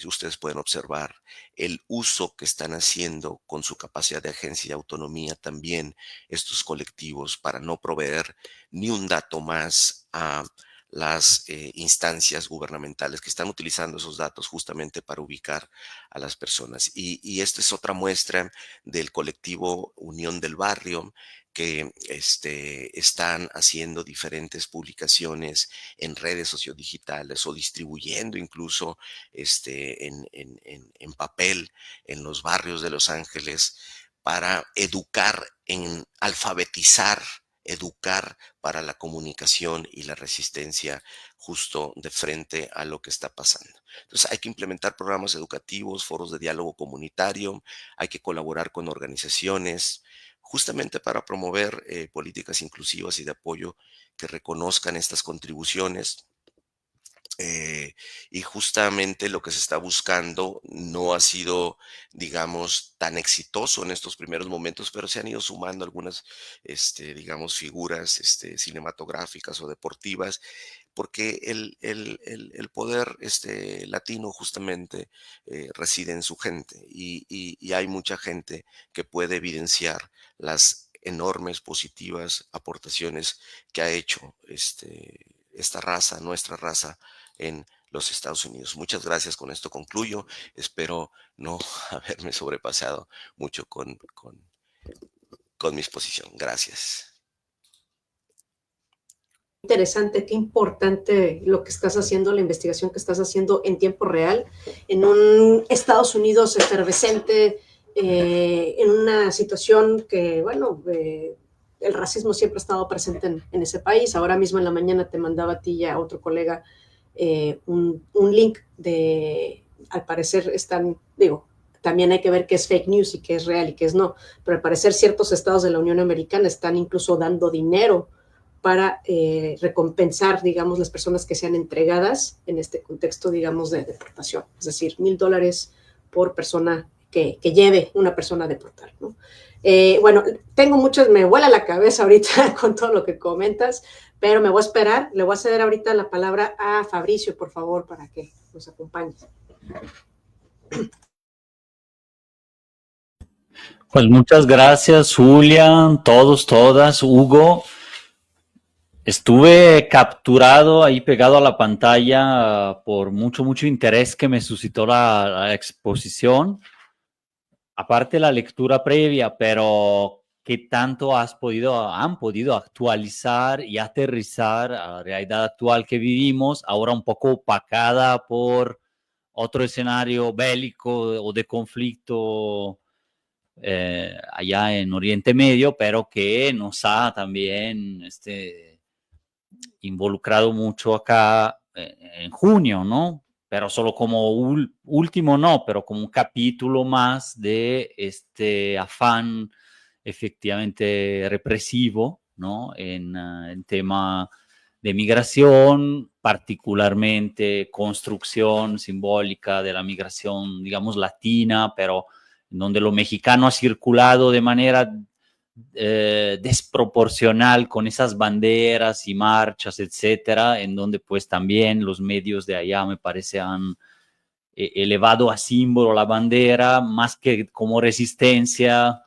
ustedes pueden observar el uso que están haciendo con su capacidad de agencia y autonomía también estos colectivos para no proveer ni un dato más a las instancias gubernamentales que están utilizando esos datos justamente para ubicar a las personas. Y esta es otra muestra del colectivo Unión del Barrio, que están haciendo diferentes publicaciones en redes sociodigitales o distribuyendo incluso en papel en los barrios de Los Ángeles para educar, en alfabetizar, educar para la comunicación y la resistencia justo de frente a lo que está pasando. Entonces hay que implementar programas educativos, foros de diálogo comunitario, hay que colaborar con organizaciones, justamente para promover políticas inclusivas y de apoyo que reconozcan estas contribuciones. Y justamente lo que se está buscando no ha sido, digamos, tan exitoso en estos primeros momentos, pero se han ido sumando algunas, digamos, figuras cinematográficas o deportivas, porque el poder latino justamente reside en su gente y hay mucha gente que puede evidenciar las enormes positivas aportaciones que ha hecho esta raza, nuestra raza, en los Estados Unidos. Muchas gracias, con esto concluyo. Espero no haberme sobrepasado mucho con mi exposición. Gracias. Interesante, qué importante lo que estás haciendo, la investigación que estás haciendo en tiempo real, en un Estados Unidos efervescente, en una situación que, bueno, el racismo siempre ha estado presente en ese país. Ahora mismo en la mañana te mandaba a ti y a otro colega un link de, al parecer están, digo, también hay que ver qué es fake news y qué es real y qué es no, pero al parecer ciertos estados de la Unión Americana están incluso dando dinero para recompensar, digamos, las personas que sean entregadas en este contexto, digamos, de deportación. Es decir, $1,000 por persona que lleve una persona a deportar, ¿no? Bueno, tengo muchos, me vuela la cabeza ahorita con todo lo que comentas, pero me voy a esperar. Le voy a ceder ahorita la palabra a Fabricio, por favor, para que nos acompañe. Pues muchas gracias, Julia, todos, todas, Hugo. Estuve capturado ahí pegado a la pantalla por mucho interés que me suscitó la exposición. Aparte la lectura previa, pero ¿qué tanto han podido actualizar y aterrizar a la realidad actual que vivimos, ahora un poco opacada por otro escenario bélico o de conflicto allá en Oriente Medio, pero que nos ha también involucrado mucho acá en junio, ¿no? Pero solo como último, no, pero como un capítulo más de este afán efectivamente represivo, ¿no? En tema de migración, particularmente construcción simbólica de la migración, digamos, latina, pero en donde lo mexicano ha circulado de manera desproporcional con esas banderas y marchas, etcétera, en donde pues también los medios de allá me parece han elevado a símbolo la bandera más que como resistencia,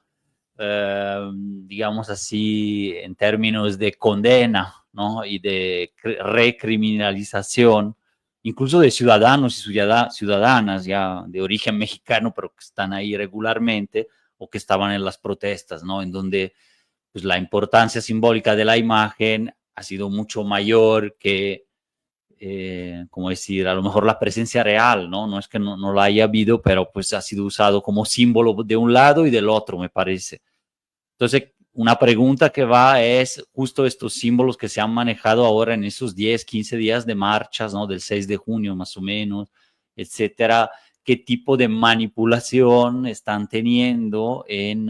digamos así, en términos de condena, ¿no? Y de recriminalización, incluso de ciudadanos y ciudadanas ya de origen mexicano, pero que están ahí regularmente o que estaban en las protestas, ¿no? En donde pues, la importancia simbólica de la imagen ha sido mucho mayor que, como decir, a lo mejor la presencia real, ¿no? No es que no la haya habido, pero pues ha sido usado como símbolo de un lado y del otro, me parece. Entonces, una pregunta que va es justo estos símbolos que se han manejado ahora en esos 10, 15 días de marchas, ¿no? Del 6 de junio más o menos, etcétera. ¿Qué tipo de manipulación están teniendo en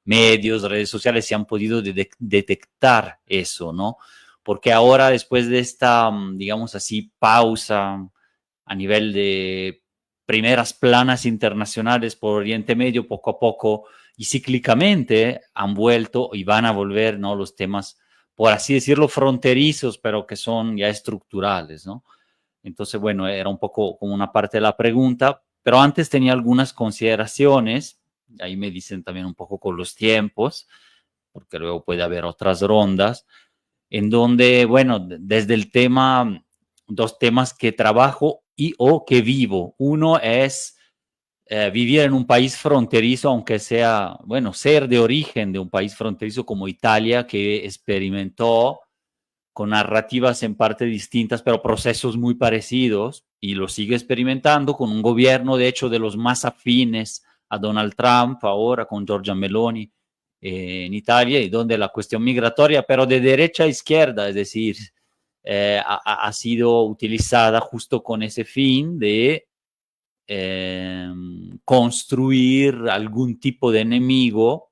medios, redes sociales? Si han podido detectar eso, ¿no? Porque ahora, después de esta, digamos así, pausa a nivel de primeras planas internacionales por Oriente Medio, poco a poco y cíclicamente han vuelto y van a volver, ¿no? Los temas, por así decirlo, fronterizos, pero que son ya estructurales, ¿no? Entonces, bueno, era un poco como una parte de la pregunta, pero antes tenía algunas consideraciones, ahí me dicen también un poco con los tiempos, porque luego puede haber otras rondas. en donde, bueno, desde el tema, dos temas que trabajo y o que vivo. Uno es vivir en un país fronterizo, aunque sea, bueno, ser de origen de un país fronterizo como Italia, que experimentó con narrativas en parte distintas, pero procesos muy parecidos, y lo sigue experimentando con un gobierno, de hecho, de los más afines a Donald Trump, ahora con Giorgia Meloni en Italia, y donde la cuestión migratoria, pero de derecha a izquierda, es decir, ha sido utilizada justo con ese fin de construir algún tipo de enemigo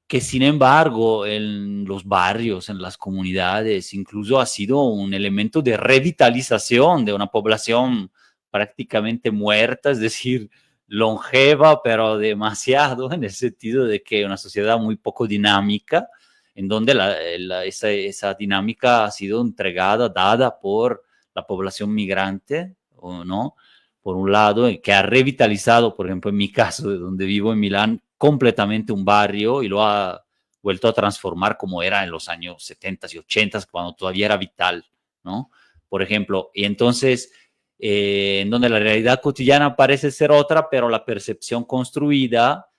que sin embargo en los barrios, en las comunidades, incluso ha sido un elemento de revitalización de una población prácticamente muerta, es decir, longeva, pero demasiado, en el sentido de que una sociedad muy poco dinámica, en donde esa dinámica ha sido entregada, dada por la población migrante, ¿o no? Por un lado, que ha revitalizado, por ejemplo, en mi caso, de donde vivo en Milán, completamente un barrio y lo ha vuelto a transformar como era en los años 70 y 80, cuando todavía era vital, ¿no? Por ejemplo, y entonces, en donde la realidad cotidiana parece ser otra, pero la percepción construida,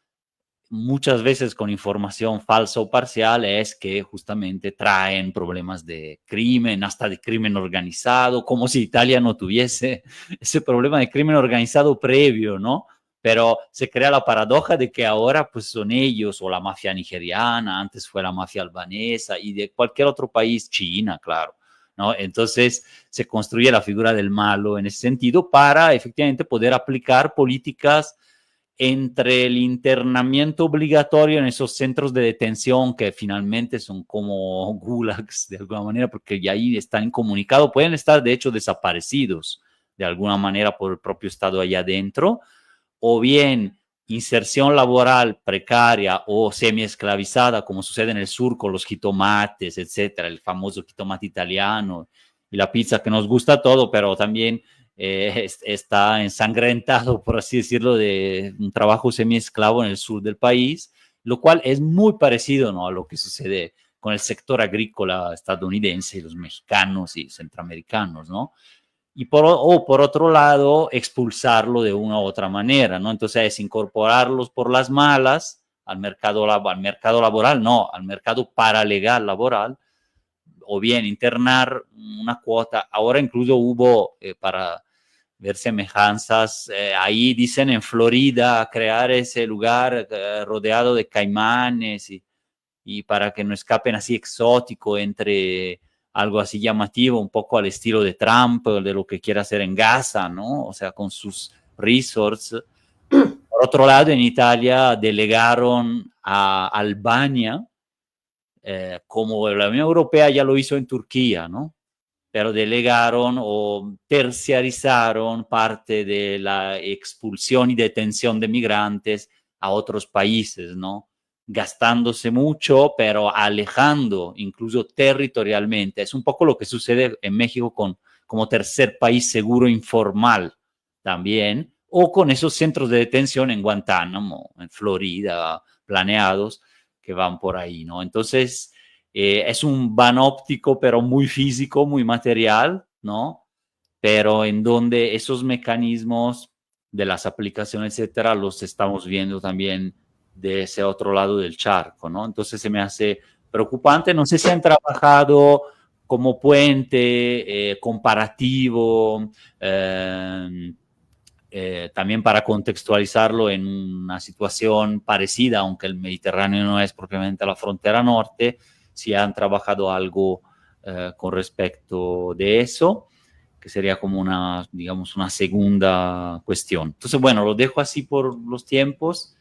muchas veces con información falsa o parcial, es que justamente traen problemas de crimen, hasta de crimen organizado, como si Italia no tuviese ese problema de crimen organizado previo, ¿no? Pero se crea la paradoja de que ahora pues son ellos o la mafia nigeriana, antes fue la mafia albanesa y de cualquier otro país, China, claro, ¿no? Entonces se construye la figura del malo en ese sentido para efectivamente poder aplicar políticas entre el internamiento obligatorio en esos centros de detención que finalmente son como gulags de alguna manera, porque ya ahí están incomunicados, pueden estar de hecho desaparecidos de alguna manera por el propio Estado allá adentro, o bien inserción laboral precaria o semi-esclavizada, como sucede en el sur con los jitomates, etcétera, el famoso jitomate italiano y la pizza que nos gusta todo, pero también está ensangrentado, por así decirlo, de un trabajo semi-esclavo en el sur del país, lo cual es muy parecido, ¿no?, a lo que sucede con el sector agrícola estadounidense y los mexicanos y centroamericanos, ¿no? Y por otro lado, expulsarlo de una u otra manera, ¿no? Entonces es incorporarlos por las malas al mercado laboral, no, al mercado paralegal laboral, o bien internar una cuota. Ahora incluso hubo, para ver semejanzas, ahí dicen en Florida, crear ese lugar rodeado de caimanes y para que no escapen así exótico entre algo así llamativo, un poco al estilo de Trump, de lo que quiere hacer en Gaza, ¿no? O sea, con sus resorts. Por otro lado, en Italia delegaron a Albania, como la Unión Europea ya lo hizo en Turquía, ¿no? Pero delegaron o terciarizaron parte de la expulsión y detención de migrantes a otros países, ¿no? Gastándose mucho, pero alejando incluso territorialmente. Es un poco lo que sucede en México como tercer país seguro informal también, o con esos centros de detención en Guantánamo, en Florida, planeados, que van por ahí, ¿no? Entonces, es un panóptico, pero muy físico, muy material, ¿no? Pero en donde esos mecanismos de las aplicaciones, etcétera, los estamos viendo también de ese otro lado del charco, ¿no? Entonces se me hace preocupante. No sé si han trabajado como puente comparativo, también para contextualizarlo en una situación parecida, aunque el Mediterráneo no es propiamente la frontera norte, si han trabajado algo con respecto de eso, que sería como una, digamos, una segunda cuestión. Entonces, bueno, lo dejo así por los tiempos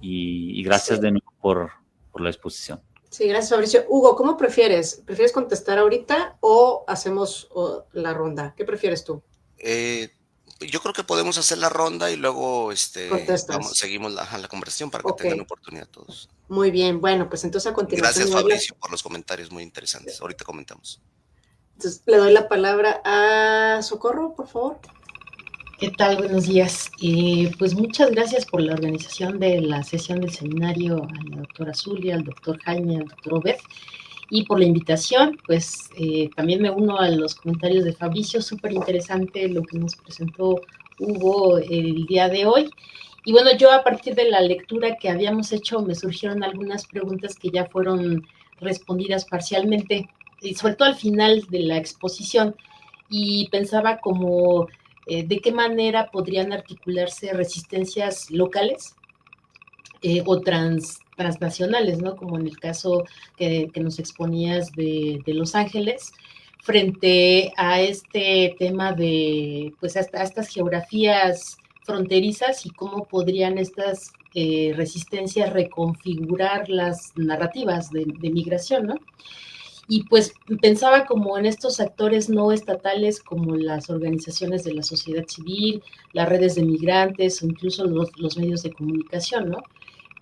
y gracias de nuevo por la exposición. Sí, gracias, Fabricio. Hugo, ¿cómo prefieres? ¿Prefieres contestar ahorita o hacemos la ronda? ¿Qué prefieres tú? Yo creo que podemos hacer la ronda y luego seguimos la conversación para que tengan oportunidad todos. Muy bien, bueno, pues entonces a continuación. Gracias, Fabricio, por los comentarios muy interesantes. Ahorita comentamos. Entonces le doy la palabra a Socorro, por favor. ¿Qué tal? Buenos días. Pues muchas gracias por la organización de la sesión del seminario a la doctora Zulia, al doctor Jaime, al doctor Obed. y por la invitación. Pues también me uno a los comentarios de Fabricio, súper interesante lo que nos presentó Hugo el día de hoy. Y bueno, yo a partir de la lectura que habíamos hecho me surgieron algunas preguntas que ya fueron respondidas parcialmente, y sobre todo al final de la exposición, y pensaba como de qué manera podrían articularse resistencias locales o transnacionales, ¿no? Como en el caso que nos exponías de Los Ángeles, frente a este tema de, pues, a estas geografías fronterizas y cómo podrían estas resistencias reconfigurar las narrativas de migración, ¿no? Y pues pensaba como en estos actores no estatales como las organizaciones de la sociedad civil, las redes de migrantes o incluso los medios de comunicación, ¿no?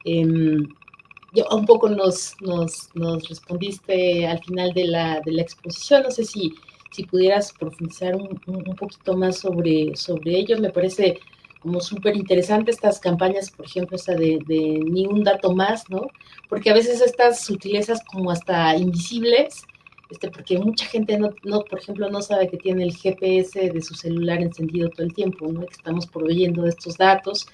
Un poco nos respondiste al final de la exposición, no sé si pudieras profundizar un poquito más sobre ello. Me parece como súper interesante estas campañas, por ejemplo, esta de ni un dato más, ¿no? Porque a veces estas sutilezas como hasta invisibles, porque mucha gente no, por ejemplo, no sabe que tiene el GPS de su celular encendido todo el tiempo, ¿no? Que estamos proveyendo de estos datos,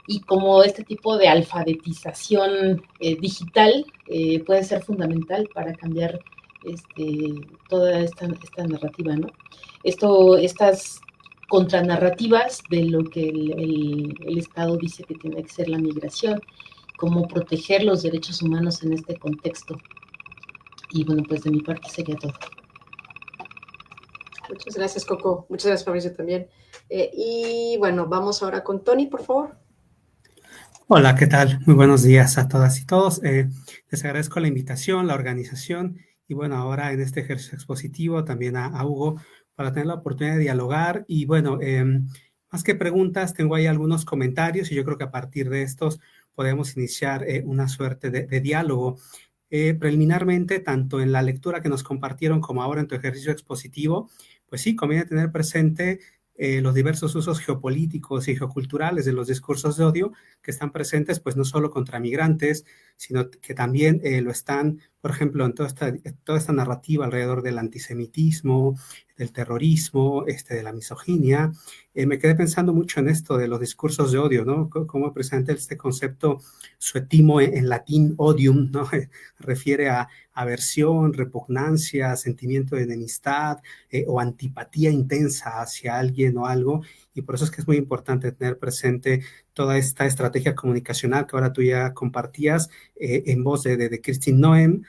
y como este tipo de alfabetización digital puede ser fundamental para cambiar toda esta narrativa, ¿no? Estas contranarrativas de lo que el Estado dice que tiene que ser la migración, cómo proteger los derechos humanos en este contexto. Y bueno, pues de mi parte sería todo. Muchas gracias, Coco. Muchas gracias, Fabricio, también. Y bueno, vamos ahora con Tony, por favor. Hola, ¿qué tal? Muy buenos días a todas y todos. Les agradezco la invitación, la organización y bueno, ahora en este ejercicio expositivo también a Hugo para tener la oportunidad de dialogar. Y bueno, más que preguntas, tengo ahí algunos comentarios y yo creo que a partir de estos podemos iniciar una suerte de diálogo. Preliminarmente, tanto en la lectura que nos compartieron como ahora en tu ejercicio expositivo, pues sí, conviene tener presente los diversos usos geopolíticos y geoculturales de los discursos de odio que están presentes, pues no solo contra migrantes, sino que también lo están, por ejemplo, en toda esta narrativa alrededor del antisemitismo, del terrorismo, de la misoginia. Me quedé pensando mucho en esto de los discursos de odio, ¿no? Cómo presenta este concepto suetimo en latín odium, ¿no? Refiere a aversión, repugnancia, sentimiento de enemistad o antipatía intensa hacia alguien o algo, y por eso es que es muy importante tener presente toda esta estrategia comunicacional que ahora tú ya compartías en voz de Christine Noem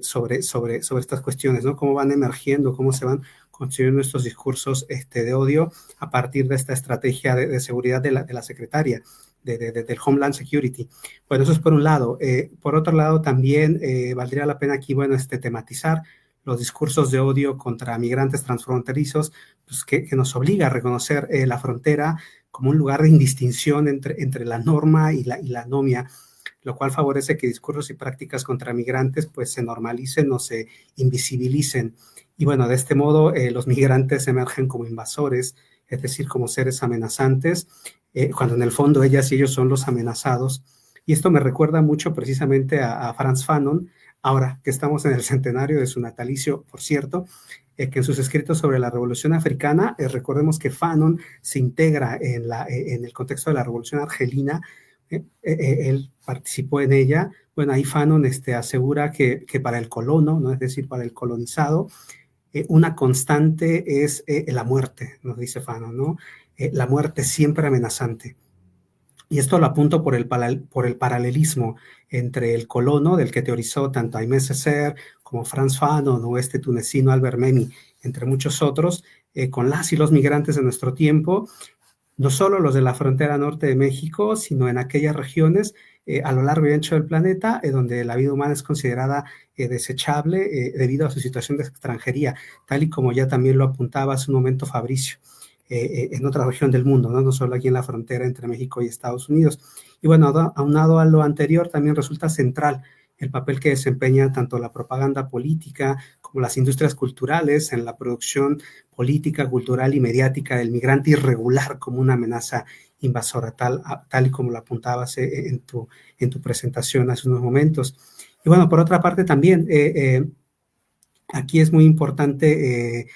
sobre estas cuestiones, ¿no? Cómo van emergiendo, cómo se van construyendo estos discursos de odio a partir de esta estrategia de seguridad de la secretaria del Homeland Security. Bueno, eso es por un lado. Por otro lado, también valdría la pena aquí, bueno, tematizar los discursos de odio contra migrantes transfronterizos, pues que nos obliga a reconocer la frontera como un lugar de indistinción entre la norma y la anomia, lo cual favorece que discursos y prácticas contra migrantes pues se normalicen o se invisibilicen. Y bueno, de este modo los migrantes emergen como invasores, es decir, como seres amenazantes, cuando en el fondo ellas y ellos son los amenazados. Y esto me recuerda mucho precisamente a Frantz Fanon, ahora que estamos en el centenario de su natalicio, por cierto, que en sus escritos sobre la Revolución Africana, recordemos que Fanon se integra en el contexto de la Revolución Argelina, él participó en ella. Bueno, ahí Fanon asegura que para el colono, ¿no? Es decir, para el colonizado, una constante es la muerte, nos dice Fanon, ¿no? La muerte siempre amenazante. Y esto lo apunto por el paralelismo entre el colono, del que teorizó tanto Aimé Césaire como Frantz Fanon o tunecino Albert Memmi, entre muchos otros, con las y los migrantes de nuestro tiempo, no solo los de la frontera norte de México, sino en aquellas regiones a lo largo y ancho del planeta, donde la vida humana es considerada desechable debido a su situación de extranjería, tal y como ya también lo apuntaba hace un momento Fabricio. En otra región del mundo, ¿no? No solo aquí en la frontera entre México y Estados Unidos. Y bueno, aunado a lo anterior, también resulta central el papel que desempeña tanto la propaganda política como las industrias culturales en la producción política, cultural y mediática del migrante irregular como una amenaza invasora, tal y como lo apuntabas en tu presentación hace unos momentos. Y bueno, por otra parte también, aquí es muy importante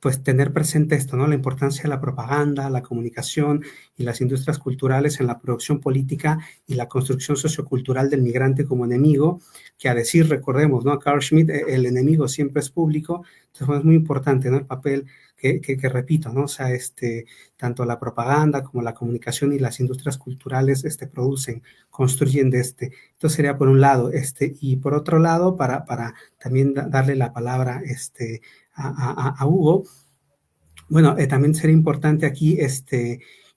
pues tener presente esto, ¿no? La importancia de la propaganda, la comunicación y las industrias culturales en la producción política y la construcción sociocultural del migrante como enemigo, que a decir, recordemos, ¿no? Carl Schmitt, el enemigo siempre es público, entonces bueno, es muy importante, ¿no? El papel que repito, ¿no? O sea, tanto la propaganda como la comunicación y las industrias culturales producen, construyen de esto sería por un lado, y por otro lado, para también darle la palabra, a Hugo. Bueno, también sería importante aquí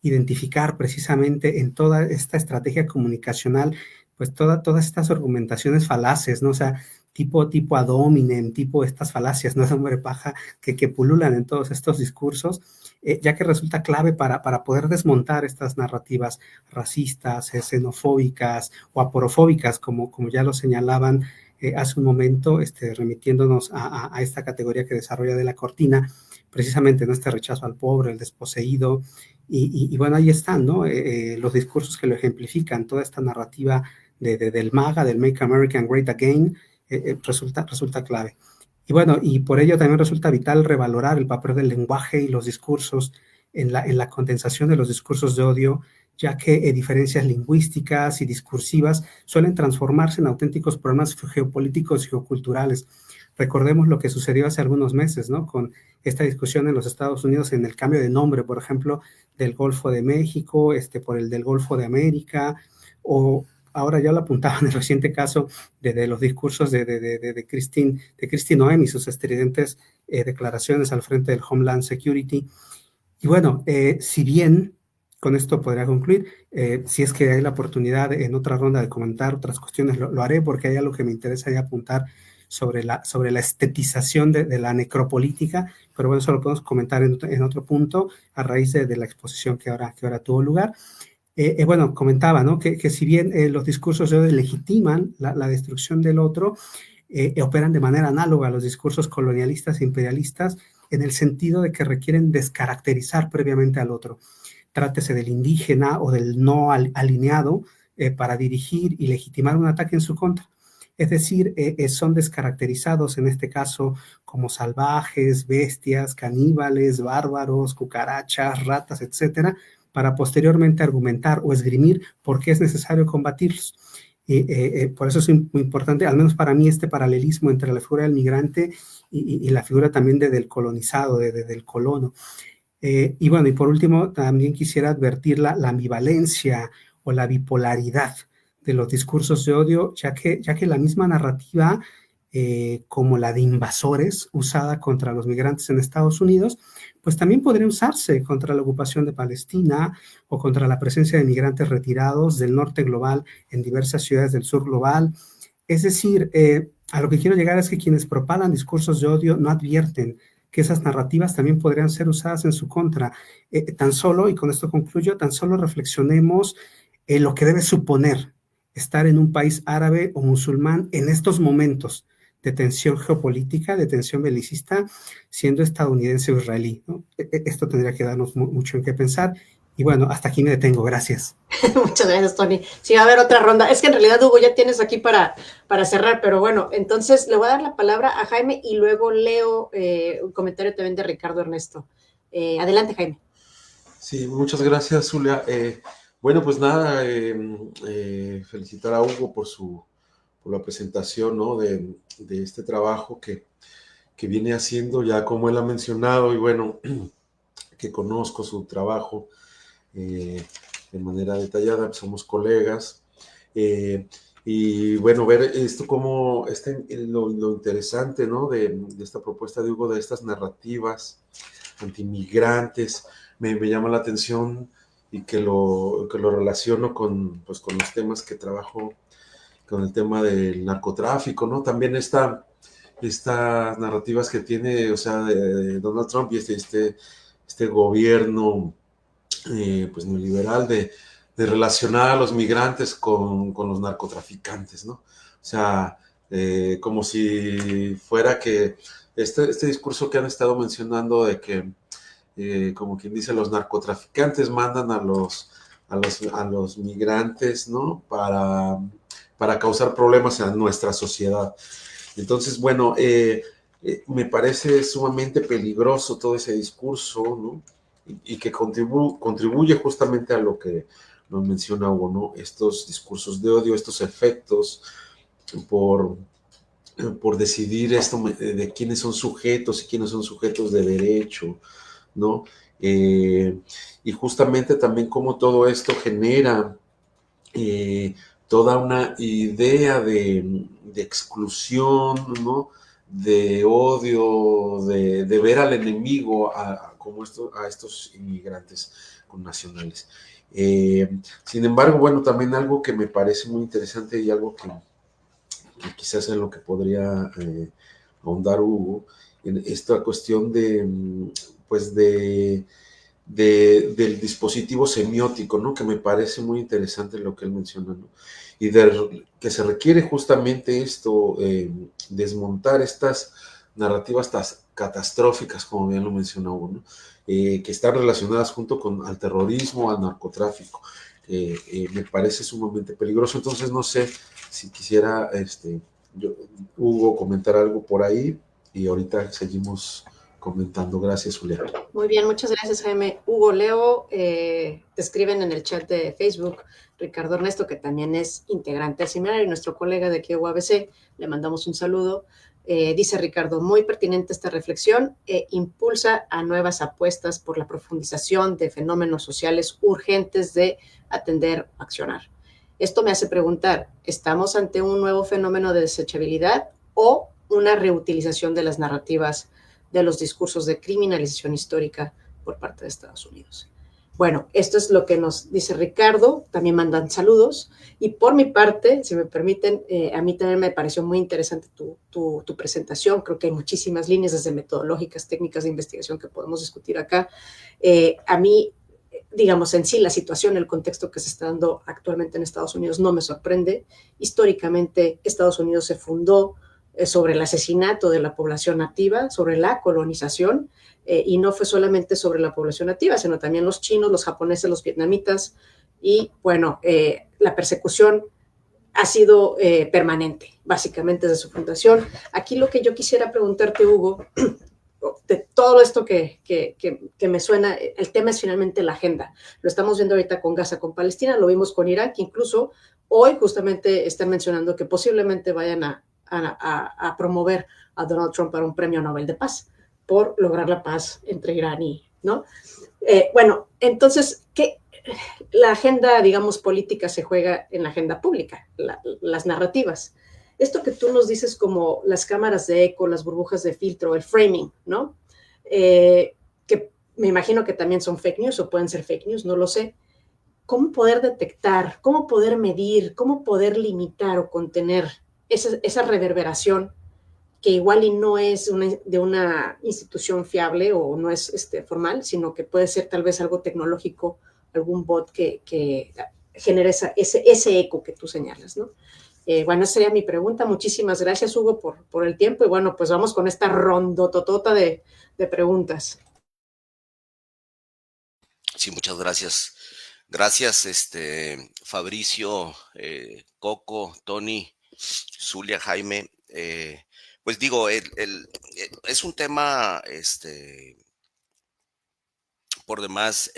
identificar precisamente en toda esta estrategia comunicacional, pues todas estas argumentaciones falaces, ¿no? O sea, tipo ad hominem, tipo estas falacias, ¿no? De hombre paja que pululan en todos estos discursos, ya que resulta clave para poder desmontar estas narrativas racistas, xenofóbicas o aporofóbicas, como ya lo señalaban hace un momento, remitiéndonos a esta categoría que desarrolla de la Cortina, precisamente, ¿no? Este rechazo al pobre, el desposeído, y bueno, ahí están, ¿no? Los discursos que lo ejemplifican, toda esta narrativa del MAGA, del Make America Great Again, resulta clave. Y bueno, y por ello también resulta vital revalorar el papel del lenguaje y los discursos en la condensación de los discursos de odio, ya que diferencias lingüísticas y discursivas suelen transformarse en auténticos problemas geopolíticos y geoculturales. Recordemos lo que sucedió hace algunos meses, ¿no? Con esta discusión en los Estados Unidos en el cambio de nombre, por ejemplo, del Golfo de México, por el del Golfo de América, o ahora ya lo apuntaba en el reciente caso de los discursos de Christine Noem y sus estridentes declaraciones al frente del Homeland Security. Y bueno, si bien, con esto podría concluir, si es que hay la oportunidad en otra ronda de comentar otras cuestiones, lo haré porque hay algo que me interesa ya apuntar sobre la estetización de la necropolítica, pero bueno, eso lo podemos comentar en otro punto a raíz de la exposición que ahora tuvo lugar. Bueno, comentaba, ¿no? Que si bien los discursos de hoy legitiman la destrucción del otro, operan de manera análoga a los discursos colonialistas e imperialistas en el sentido de que requieren descaracterizar previamente al otro. Trátese del indígena o del no alineado para dirigir y legitimar un ataque en su contra. Es decir, son descaracterizados en este caso como salvajes, bestias, caníbales, bárbaros, cucarachas, ratas, etcétera, para posteriormente argumentar o esgrimir por qué es necesario combatirlos. Por eso es muy importante, al menos para mí, este paralelismo entre la figura del migrante y la figura también del colonizado, del colono. Y bueno, y por último, también quisiera advertir la ambivalencia o la bipolaridad de los discursos de odio, ya que la misma narrativa, como la de invasores, usada contra los migrantes en Estados Unidos, pues también podría usarse contra la ocupación de Palestina o contra la presencia de migrantes retirados del norte global en diversas ciudades del sur global. Es decir, a lo que quiero llegar es que quienes propalan discursos de odio no advierten que esas narrativas también podrían ser usadas en su contra. Tan solo, y con esto concluyo, tan solo reflexionemos en lo que debe suponer estar en un país árabe o musulmán en estos momentos de tensión geopolítica, de tensión belicista, siendo estadounidense o israelí, ¿no? Esto tendría que darnos mucho en qué pensar. Y bueno, hasta aquí me detengo. Gracias. Muchas gracias, Tony. Sí, va a haber otra ronda. Es que en realidad, Hugo, ya tienes aquí para cerrar, pero bueno, entonces le voy a dar la palabra a Jaime y luego leo un comentario también de Ricardo Ernesto. Adelante, Jaime. Sí, muchas gracias, Zulia. Bueno, pues nada, felicitar a Hugo por la presentación, ¿no? de este trabajo que viene haciendo, ya como él ha mencionado, y bueno, que conozco su trabajo de manera detallada, somos colegas, y bueno, ver esto como lo interesante, ¿no? de esta propuesta de Hugo, de estas narrativas antimigrantes, me llama la atención y que lo relaciono con los temas que trabajo, con el tema del narcotráfico, ¿no? También estas narrativas que tiene, o sea, de Donald Trump y este gobierno pues neoliberal de relacionar a los migrantes con los narcotraficantes, ¿no? O sea, como si fuera que este discurso que han estado mencionando de que como quien dice, los narcotraficantes mandan a los migrantes, ¿no? Para causar problemas a nuestra sociedad. Entonces, bueno, Me parece sumamente peligroso todo ese discurso, ¿no? Y que contribuye justamente a lo que nos menciona Hugo, ¿no? Estos discursos de odio, estos efectos por, por decidir esto de quiénes son sujetos y quiénes son sujetos de derecho, ¿no? Y justamente también cómo todo esto genera toda una idea de exclusión, ¿no? De odio, de ver al enemigo como a estos inmigrantes connacionales. Sin embargo, bueno, también algo que me parece muy interesante y algo que quizás en lo que podría ahondar Hugo, en esta cuestión pues del dispositivo semiótico, ¿no? Que me parece muy interesante lo que él menciona, ¿no? Y que se requiere justamente esto, desmontar estas narrativas catastróficas, como bien lo mencionó Hugo, ¿no? Que están relacionadas junto al terrorismo, al narcotráfico. Me parece sumamente peligroso. Entonces, no sé si quisiera, Hugo, comentar algo por ahí y ahorita seguimos comentando. Gracias, Julián. Muy bien, muchas gracias, Jaime. Hugo, Leo, te escriben en el chat de Facebook, Ricardo Ernesto, que también es integrante del seminario, y nuestro colega de aquí de UABC, le mandamos un saludo. Dice Ricardo, muy pertinente esta reflexión, impulsa a nuevas apuestas por la profundización de fenómenos sociales urgentes de atender o accionar. Esto me hace preguntar, ¿estamos ante un nuevo fenómeno de desechabilidad o una reutilización de las narrativas de los discursos de criminalización histórica por parte de Estados Unidos? Bueno, esto es lo que nos dice Ricardo, también mandan saludos, y por mi parte, si me permiten, a mí también me pareció muy interesante tu presentación. Creo que hay muchísimas líneas desde metodológicas, técnicas de investigación que podemos discutir acá. A mí, digamos, en sí la situación, el contexto que se está dando actualmente en Estados Unidos no me sorprende. Históricamente, Estados Unidos se fundó sobre el asesinato de la población nativa, sobre la colonización, y no fue solamente sobre la población nativa, sino también los chinos, los japoneses, los vietnamitas, y bueno, la persecución ha sido permanente, básicamente desde su fundación. Aquí lo que yo quisiera preguntarte, Hugo, de todo esto que me suena, el tema es finalmente la agenda. Lo estamos viendo ahorita con Gaza, con Palestina, lo vimos con Irak, incluso hoy justamente están mencionando que posiblemente vayan a promover a Donald Trump para un premio Nobel de Paz por lograr la paz entre Irán y, ¿no? Bueno, entonces, la agenda, digamos, política se juega en la agenda pública, las narrativas. Esto que tú nos dices como las cámaras de eco, las burbujas de filtro, el framing, ¿no? Que me imagino que también son fake news o pueden ser fake news, no lo sé. ¿Cómo poder detectar, cómo poder medir, cómo poder limitar o contener esa reverberación que igual y no es de una institución fiable o no es formal, sino que puede ser tal vez algo tecnológico, algún bot que genere ese eco que tú señalas, ¿no? Bueno, esa sería mi pregunta. Muchísimas gracias, Hugo, por el tiempo. Y bueno, pues vamos con esta rondototota de preguntas. Sí, muchas gracias. Gracias, Fabricio, Coco, Tony, Zulia, Jaime. Pues digo, es un tema, por demás,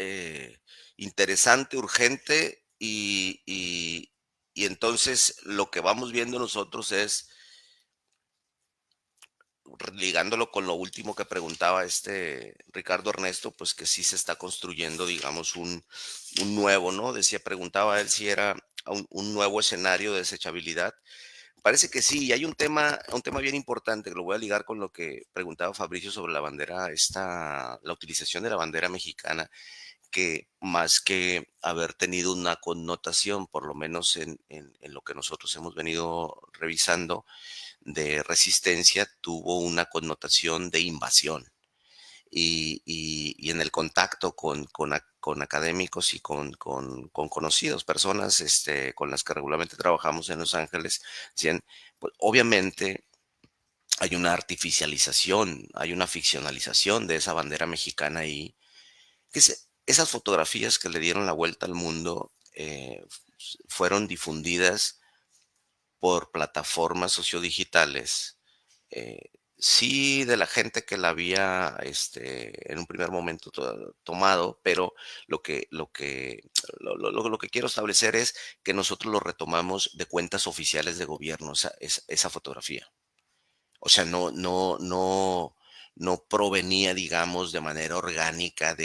interesante, urgente, y entonces lo que vamos viendo nosotros es, ligándolo con lo último que preguntaba Ricardo Ernesto, pues que sí se está construyendo, digamos, un nuevo, ¿no? Preguntaba él si era un nuevo escenario de desechabilidad. Parece que sí, y hay un tema bien importante que lo voy a ligar con lo que preguntaba Fabricio sobre la bandera, la utilización de la bandera mexicana, que más que haber tenido una connotación, por lo menos en lo que nosotros hemos venido revisando, de resistencia, tuvo una connotación de invasión. Y en el contacto con académicos y con conocidos, personas con las que regularmente trabajamos en Los Ángeles, decían, pues, obviamente hay una artificialización, hay una ficcionalización de esa bandera mexicana ahí, que esas fotografías que le dieron la vuelta al mundo fueron difundidas por plataformas sociodigitales, Sí, de la gente que la había, en un primer momento tomado, pero lo que, lo que, lo que quiero establecer es que nosotros lo retomamos de cuentas oficiales de gobierno, esa fotografía. O sea, no provenía, digamos, de manera orgánica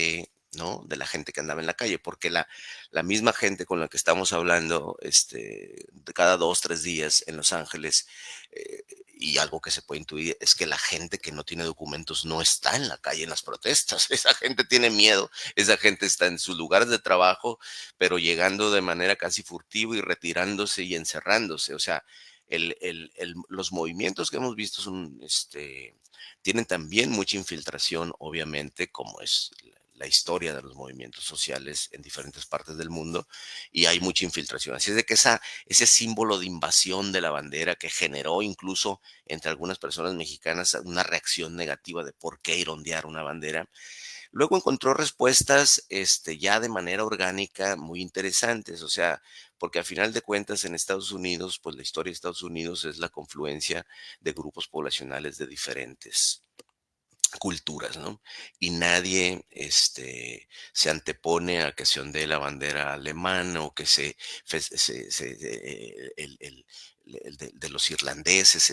¿no? De la gente que andaba en la calle, porque la misma gente con la que estamos hablando, de cada 2, 3 días en Los Ángeles, y algo que se puede intuir es que la gente que no tiene documentos no está en la calle en las protestas. Esa gente tiene miedo, esa gente está en sus lugares de trabajo, pero llegando de manera casi furtiva y retirándose y encerrándose. O sea, los movimientos que hemos visto tienen también mucha infiltración, obviamente, como es la historia de los movimientos sociales en diferentes partes del mundo, y hay mucha infiltración. Así es de que ese símbolo de invasión de la bandera que generó incluso entre algunas personas mexicanas una reacción negativa de por qué ir a ondear una bandera, luego encontró respuestas, ya de manera orgánica muy interesantes, o sea, porque a final de cuentas en Estados Unidos, pues la historia de Estados Unidos es la confluencia de grupos poblacionales de diferentes culturas, ¿no? Y nadie, se antepone a que se ondee la bandera alemana o que de los irlandeses,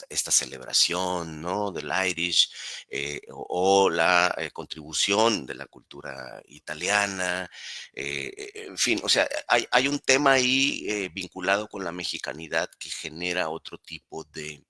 esta celebración, ¿no? Del Irish, o la contribución de la cultura italiana, en fin, o sea, hay un tema ahí vinculado con la mexicanidad que genera otro tipo de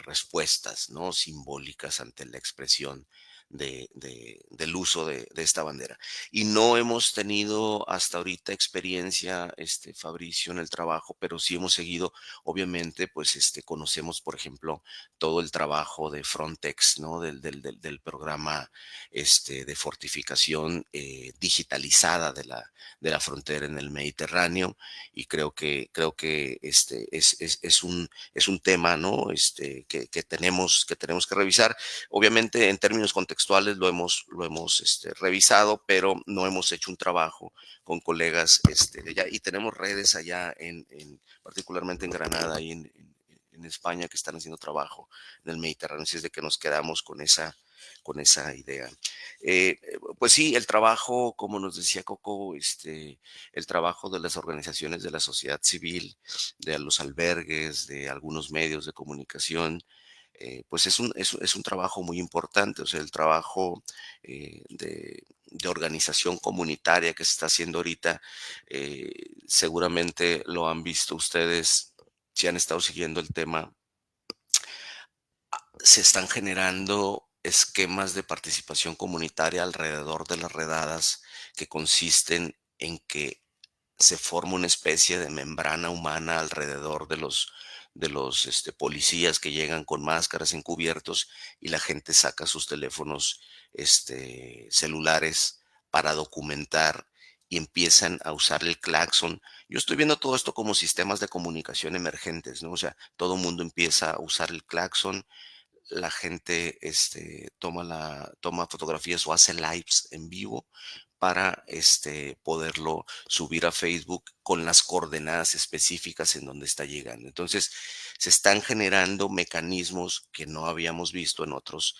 respuestas, ¿no? Simbólicas ante la expresión del uso de esta bandera. Y no hemos tenido hasta ahorita experiencia, Fabricio, en el trabajo, pero sí hemos seguido, obviamente, pues conocemos, por ejemplo, todo el trabajo de Frontex, ¿no? Del programa de fortificación digitalizada de la frontera en el Mediterráneo, y creo que es un tema, ¿no? Que tenemos que revisar. Obviamente, en términos contextuales lo hemos revisado, pero no hemos hecho un trabajo con colegas de allá, y tenemos redes allá, particularmente en Granada y en España, que están haciendo trabajo en el Mediterráneo, así es de que nos quedamos con esa idea. Pues sí, el trabajo, como nos decía Coco, el trabajo de las organizaciones de la sociedad civil, de los albergues, de algunos medios de comunicación, pues es un trabajo muy importante. O sea, el trabajo de organización comunitaria que se está haciendo ahorita, eh, seguramente lo han visto ustedes si han estado siguiendo el tema. Se están generando esquemas de participación comunitaria alrededor de las redadas que consisten en que se forma una especie de membrana humana alrededor de los policías que llegan con máscaras encubiertos, y la gente saca sus teléfonos celulares para documentar y empiezan a usar el claxon. Yo estoy viendo todo esto como sistemas de comunicación emergentes, ¿no? O sea, todo el mundo empieza a usar el claxon, la gente toma fotografías o hace lives en vivo para poderlo subir a Facebook con las coordenadas específicas en donde está llegando. Entonces, se están generando mecanismos que no habíamos visto en otros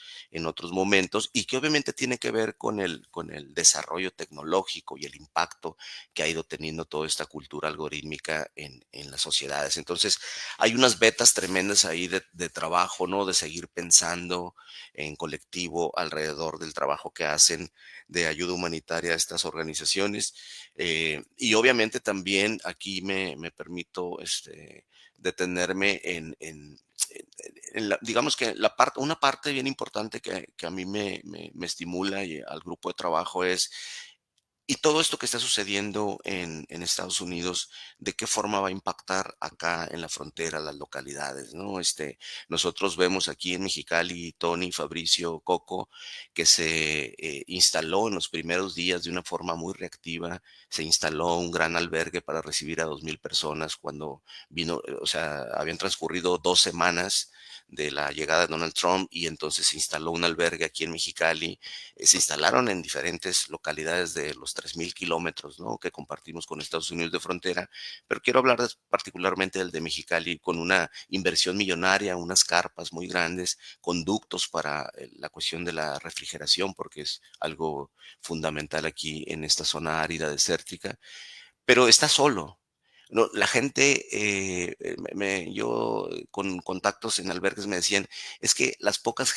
momentos, y que obviamente tiene que ver con el desarrollo tecnológico y el impacto que ha ido teniendo toda esta cultura algorítmica en las sociedades. Entonces, hay unas betas tremendas ahí de trabajo, ¿no? De seguir pensando en colectivo alrededor del trabajo que hacen de ayuda humanitaria a estas organizaciones. Y obviamente también aquí me permito detenerme digamos que una parte bien importante que a mí me estimula, y al grupo de trabajo, y todo esto que está sucediendo en Estados Unidos, ¿de qué forma va a impactar acá en la frontera, las localidades, ¿no? Nosotros vemos aquí en Mexicali, Tony, Fabricio, Coco, que se instaló en los primeros días de una forma muy reactiva. Se instaló un gran albergue para recibir a 2,000 personas cuando vino, o sea, habían transcurrido 2 semanas de la llegada de Donald Trump, y entonces se instaló un albergue aquí en Mexicali. Se instalaron en diferentes localidades de los 3.000 kilómetros, ¿no?, que compartimos con Estados Unidos de frontera, pero quiero hablar particularmente del de Mexicali, con una inversión millonaria, unas carpas muy grandes, conductos para la cuestión de la refrigeración, porque es algo fundamental aquí en esta zona árida desértica, pero está solo. No, la gente, yo con contactos en albergues me decían, es que las pocas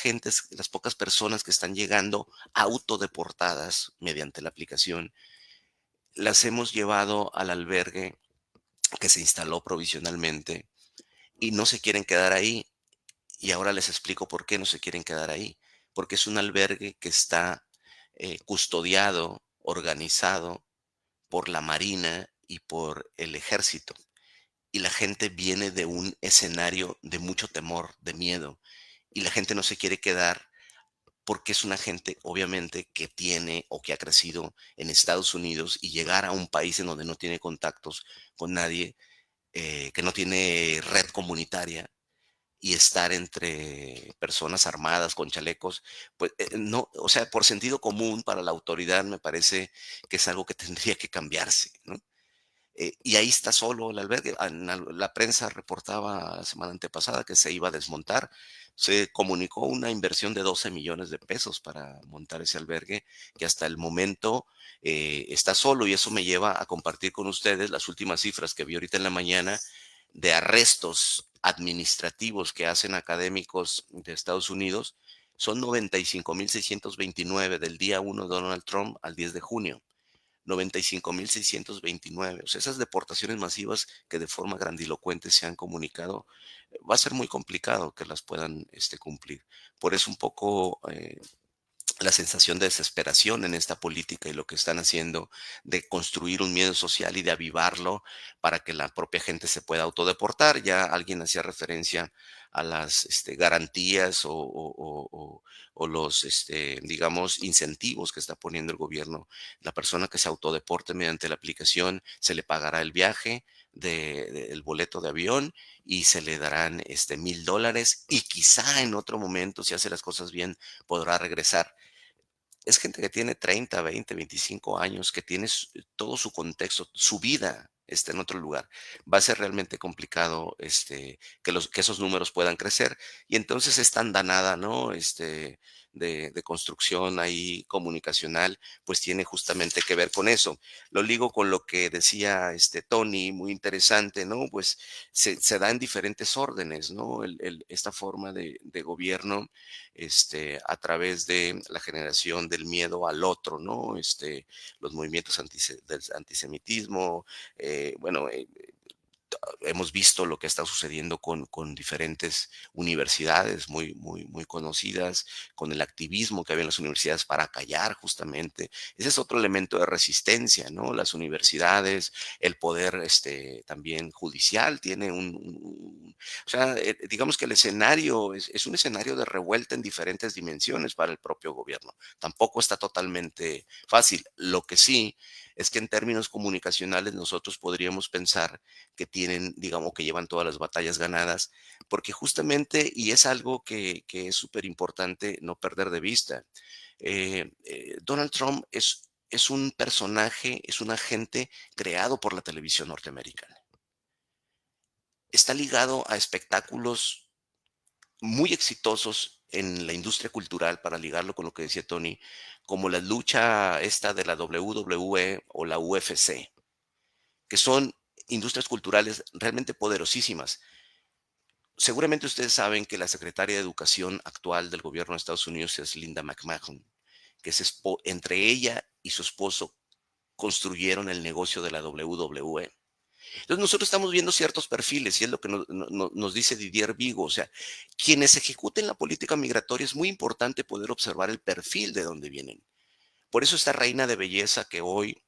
personas que están llegando autodeportadas mediante la aplicación, las hemos llevado al albergue que se instaló provisionalmente y no se quieren quedar ahí. Y ahora les explico por qué no se quieren quedar ahí. Porque es un albergue que está custodiado, organizado por la Marina y por el Ejército. Y la gente viene de un escenario de mucho temor, de miedo. Y la gente no se quiere quedar porque es una gente, obviamente, que tiene o que ha crecido en Estados Unidos, y llegar a un país en donde no tiene contactos con nadie, que no tiene red comunitaria, y estar entre personas armadas con chalecos, pues no, o sea, por sentido común para la autoridad me parece que es algo que tendría que cambiarse, ¿no? Y ahí está solo el albergue. La prensa reportaba la semana antepasada que se iba a desmontar. Se comunicó una inversión de 12 millones de pesos para montar ese albergue, que hasta el momento está solo, y eso me lleva a compartir con ustedes las últimas cifras que vi ahorita en la mañana de arrestos administrativos que hacen académicos de Estados Unidos. Son 95.629 del día 1 de Donald Trump al 10 de junio. 95.629. O sea, esas deportaciones masivas que de forma grandilocuente se han comunicado, va a ser muy complicado que las puedan cumplir. Por eso un poco la sensación de desesperación en esta política, y lo que están haciendo de construir un miedo social y de avivarlo para que la propia gente se pueda autodeportar. Ya alguien hacía referencia a las garantías o los, digamos, incentivos que está poniendo el gobierno. La persona que se autodeporte mediante la aplicación, se le pagará el viaje el boleto de avión, y se le darán $1,000, y quizá en otro momento, si hace las cosas bien, podrá regresar. Es gente que tiene 30, 20, 25 años, que tiene todo su contexto, su vida está en otro lugar. Va a ser realmente complicado que esos números puedan crecer. Y entonces esta andanada, ¿no?, de construcción ahí comunicacional, pues tiene justamente que ver con eso. Lo ligo con lo que decía Tony, muy interesante, ¿no? Pues se da en diferentes órdenes, ¿no? Esta forma de gobierno, a través de la generación del miedo al otro, ¿no? Los movimientos del antisemitismo, bueno, hemos visto lo que está sucediendo con diferentes universidades muy, muy, muy conocidas, con el activismo que había en las universidades para callar justamente. Ese es otro elemento de resistencia, ¿no? Las universidades, el poder también judicial tiene o sea, digamos que el escenario es un escenario de revuelta en diferentes dimensiones para el propio gobierno. Tampoco está totalmente fácil. Lo que sí es que en términos comunicacionales nosotros podríamos pensar que tienen, digamos, que llevan todas las batallas ganadas, porque justamente, y es algo que es súper importante no perder de vista, Donald Trump es un personaje, es un agente creado por la televisión norteamericana. Está ligado a espectáculos muy exitosos en la industria cultural, para ligarlo con lo que decía Tony, como la lucha esta de la WWE o la UFC, que son industrias culturales realmente poderosísimas. Seguramente ustedes saben que la secretaria de Educación actual del gobierno de Estados Unidos es Linda McMahon, que entre ella y su esposo construyeron el negocio de la WWE. Entonces nosotros estamos viendo ciertos perfiles, y es lo que nos dice Didier Vigo. O sea, quienes ejecuten la política migratoria, es muy importante poder observar el perfil de dónde vienen. Por eso esta reina de belleza que hoy,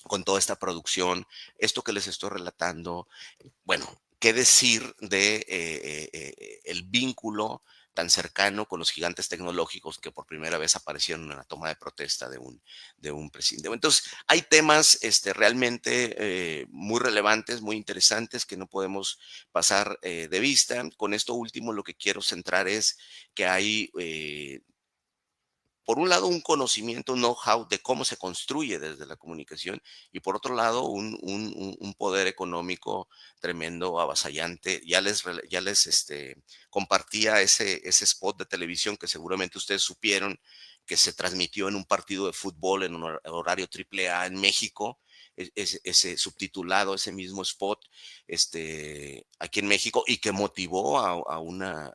con toda esta producción, esto que les estoy relatando, bueno, qué decir de el vínculo tan cercano con los gigantes tecnológicos que por primera vez aparecieron en la toma de protesta de un presidente. Entonces, hay temas realmente muy relevantes, muy interesantes, que no podemos pasar de vista. Con esto último, lo que quiero centrar es que hay por un lado, un conocimiento, un know-how de cómo se construye desde la comunicación y por otro lado, un poder económico tremendo, avasallante. Ya les compartía ese spot de televisión que seguramente ustedes supieron que se transmitió en un partido de fútbol en un horario AAA en México, ese subtitulado, ese mismo spot, aquí en México, y que motivó a una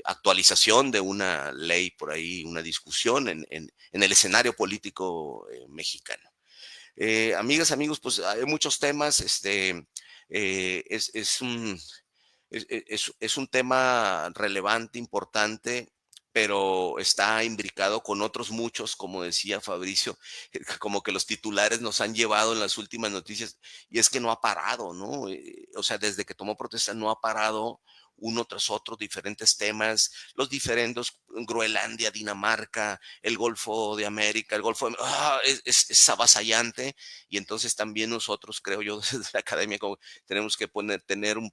actualización de una ley por ahí, una discusión en el escenario político mexicano. Amigas, amigos, pues hay muchos temas, es un es un tema relevante, importante, pero está imbricado con otros muchos, como decía Fabricio, como que los titulares nos han llevado en las últimas noticias, y es que no ha parado, ¿no? O sea, desde que tomó protesta no ha parado uno tras otro, diferentes temas, los diferendos, Groenlandia, Dinamarca, el Golfo de América, el Golfo de... es avasallante, y entonces también nosotros, creo yo, desde la academia, como tenemos que tener un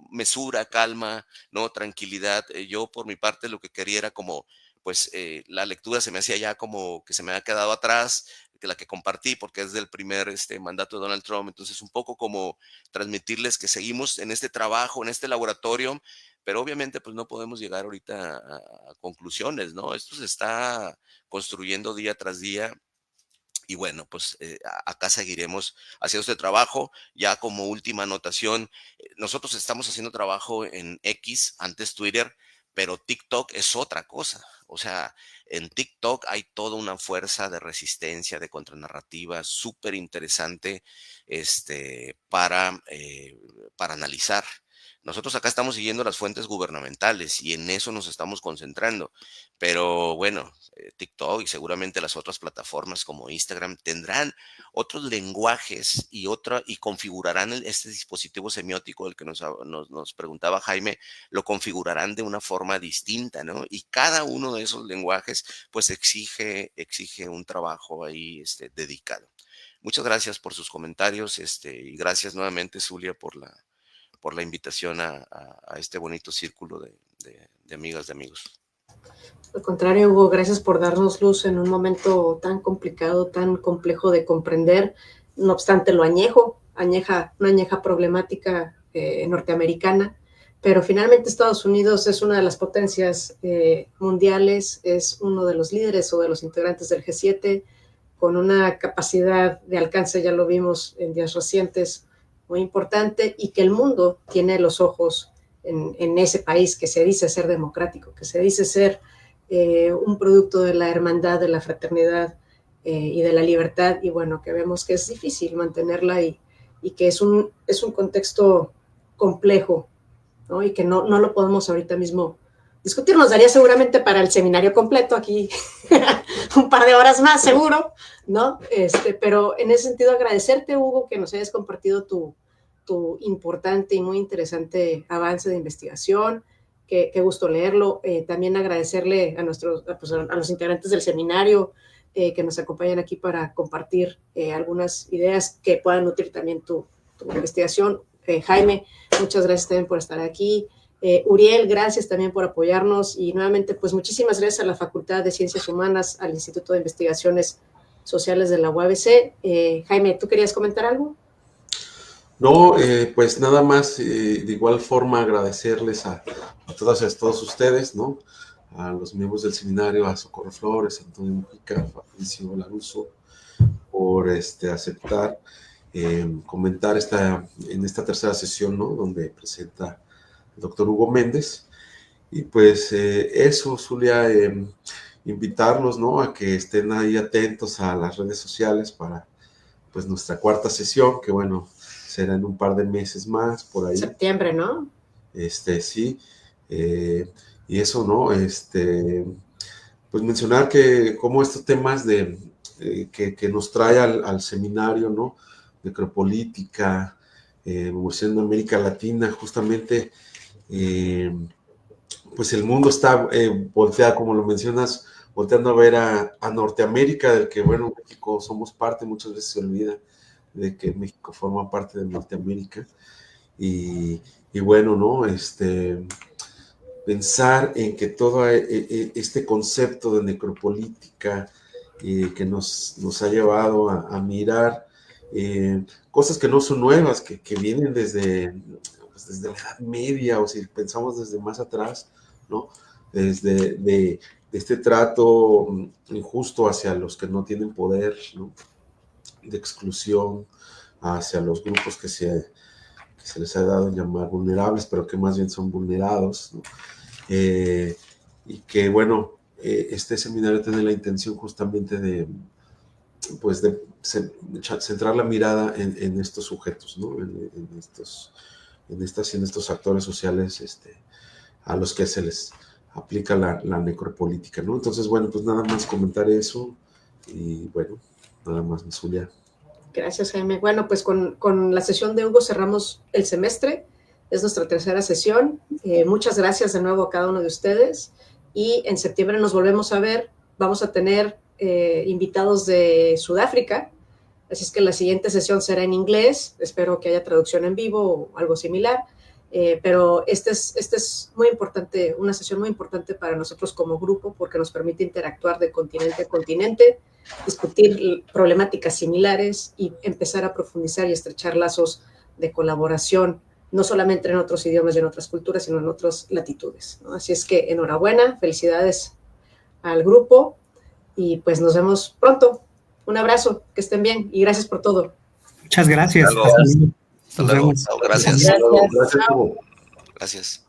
mesura, calma, ¿no? Tranquilidad. Yo por mi parte lo que quería era como, pues la lectura se me hacía ya como que se me había quedado atrás, que la que compartí porque es del primer mandato de Donald Trump. Entonces un poco como transmitirles que seguimos en este trabajo, en este laboratorio, pero obviamente pues no podemos llegar ahorita a conclusiones, ¿no? Esto se está construyendo día tras día. Y bueno, pues acá seguiremos haciendo este trabajo. Ya como última anotación, nosotros estamos haciendo trabajo en X, antes Twitter, pero TikTok es otra cosa. O sea, en TikTok hay toda una fuerza de resistencia, de contranarrativa súper interesante para analizar. Nosotros acá estamos siguiendo las fuentes gubernamentales y en eso nos estamos concentrando. Pero bueno, TikTok y seguramente las otras plataformas como Instagram tendrán otros lenguajes y configurarán este dispositivo semiótico del que nos preguntaba Jaime, lo configurarán de una forma distinta, ¿no? Y cada uno de esos lenguajes pues exige un trabajo ahí dedicado. Muchas gracias por sus comentarios y gracias nuevamente, Zulia, por la invitación a este bonito círculo de amigas, de amigos. Al contrario, Hugo, gracias por darnos luz en un momento tan complicado, tan complejo de comprender. No obstante, lo una añeja problemática norteamericana, pero finalmente Estados Unidos es una de las potencias mundiales, es uno de los líderes o de los integrantes del G7, con una capacidad de alcance, ya lo vimos en días recientes, muy importante, y que el mundo tiene los ojos en ese país que se dice ser democrático, que se dice ser un producto de la hermandad, de la fraternidad y de la libertad, y bueno, que vemos que es difícil mantenerla y que es un contexto complejo, ¿no? Y que no lo podemos ahorita mismo discutir. Nos daría seguramente para el seminario completo aquí un par de horas más, seguro, ¿no? Pero en ese sentido agradecerte, Hugo, que nos hayas compartido tu importante y muy interesante avance de investigación. Qué gusto leerlo. También agradecerle a los integrantes del seminario que nos acompañan aquí para compartir algunas ideas que puedan nutrir también tu investigación. Jaime, muchas gracias también por estar aquí. Uriel, gracias también por apoyarnos y nuevamente pues muchísimas gracias a la Facultad de Ciencias Humanas, al Instituto de Investigaciones Sociales de la UABC. Jaime, ¿tú querías comentar algo? No, pues nada más, de igual forma agradecerles a todos ustedes, ¿no? A los miembros del seminario, a Socorro Flores, a Antonio Mujica, a Fabricio Laruso, por aceptar comentar en esta tercera sesión, ¿no? Donde presenta el doctor Hugo Méndez. Y pues eso, Zulia, invitarlos, ¿no? A que estén ahí atentos a las redes sociales para pues nuestra cuarta sesión, que bueno, será en un par de meses más, por ahí. Septiembre, ¿no? Sí. Y eso, ¿no? Pues mencionar que como estos temas que nos trae al seminario, ¿no? Necropolítica, evolución en América Latina, justamente, pues el mundo está volteado, como lo mencionas, volteando a ver a Norteamérica, del que, bueno, México somos parte, muchas veces se olvida de que México forma parte de Norteamérica, y bueno, ¿no? pensar en que todo este concepto de necropolítica que nos ha llevado a mirar cosas que no son nuevas, que vienen desde la Edad Media, o si pensamos desde más atrás, ¿no? Desde de este trato injusto hacia los que no tienen poder, ¿no? De exclusión hacia los grupos que se les ha dado en llamar vulnerables, pero que más bien son vulnerados, ¿no? Y que, bueno, este seminario tiene la intención justamente de centrar la mirada en estos sujetos, ¿no? En estos actores sociales a los que se les aplica la necropolítica, ¿no? Entonces, bueno, pues nada más comentar eso y, bueno, nada más, Zulia. Gracias, Jaime. Bueno, pues con la sesión de Hugo cerramos el semestre. Es nuestra tercera sesión. Muchas gracias de nuevo a cada uno de ustedes. Y en septiembre nos volvemos a ver. Vamos a tener invitados de Sudáfrica. Así es que la siguiente sesión será en inglés. Espero que haya traducción en vivo o algo similar. Pero este es muy importante, una sesión muy importante para nosotros como grupo, porque nos permite interactuar de continente a continente, discutir problemáticas similares y empezar a profundizar y estrechar lazos de colaboración, no solamente en otros idiomas y en otras culturas, sino en otras latitudes, ¿no? Así es que enhorabuena, felicidades al grupo y pues nos vemos pronto. Un abrazo, que estén bien y gracias por todo. Muchas gracias. Hasta luego. Gracias. Gracias. Gracias.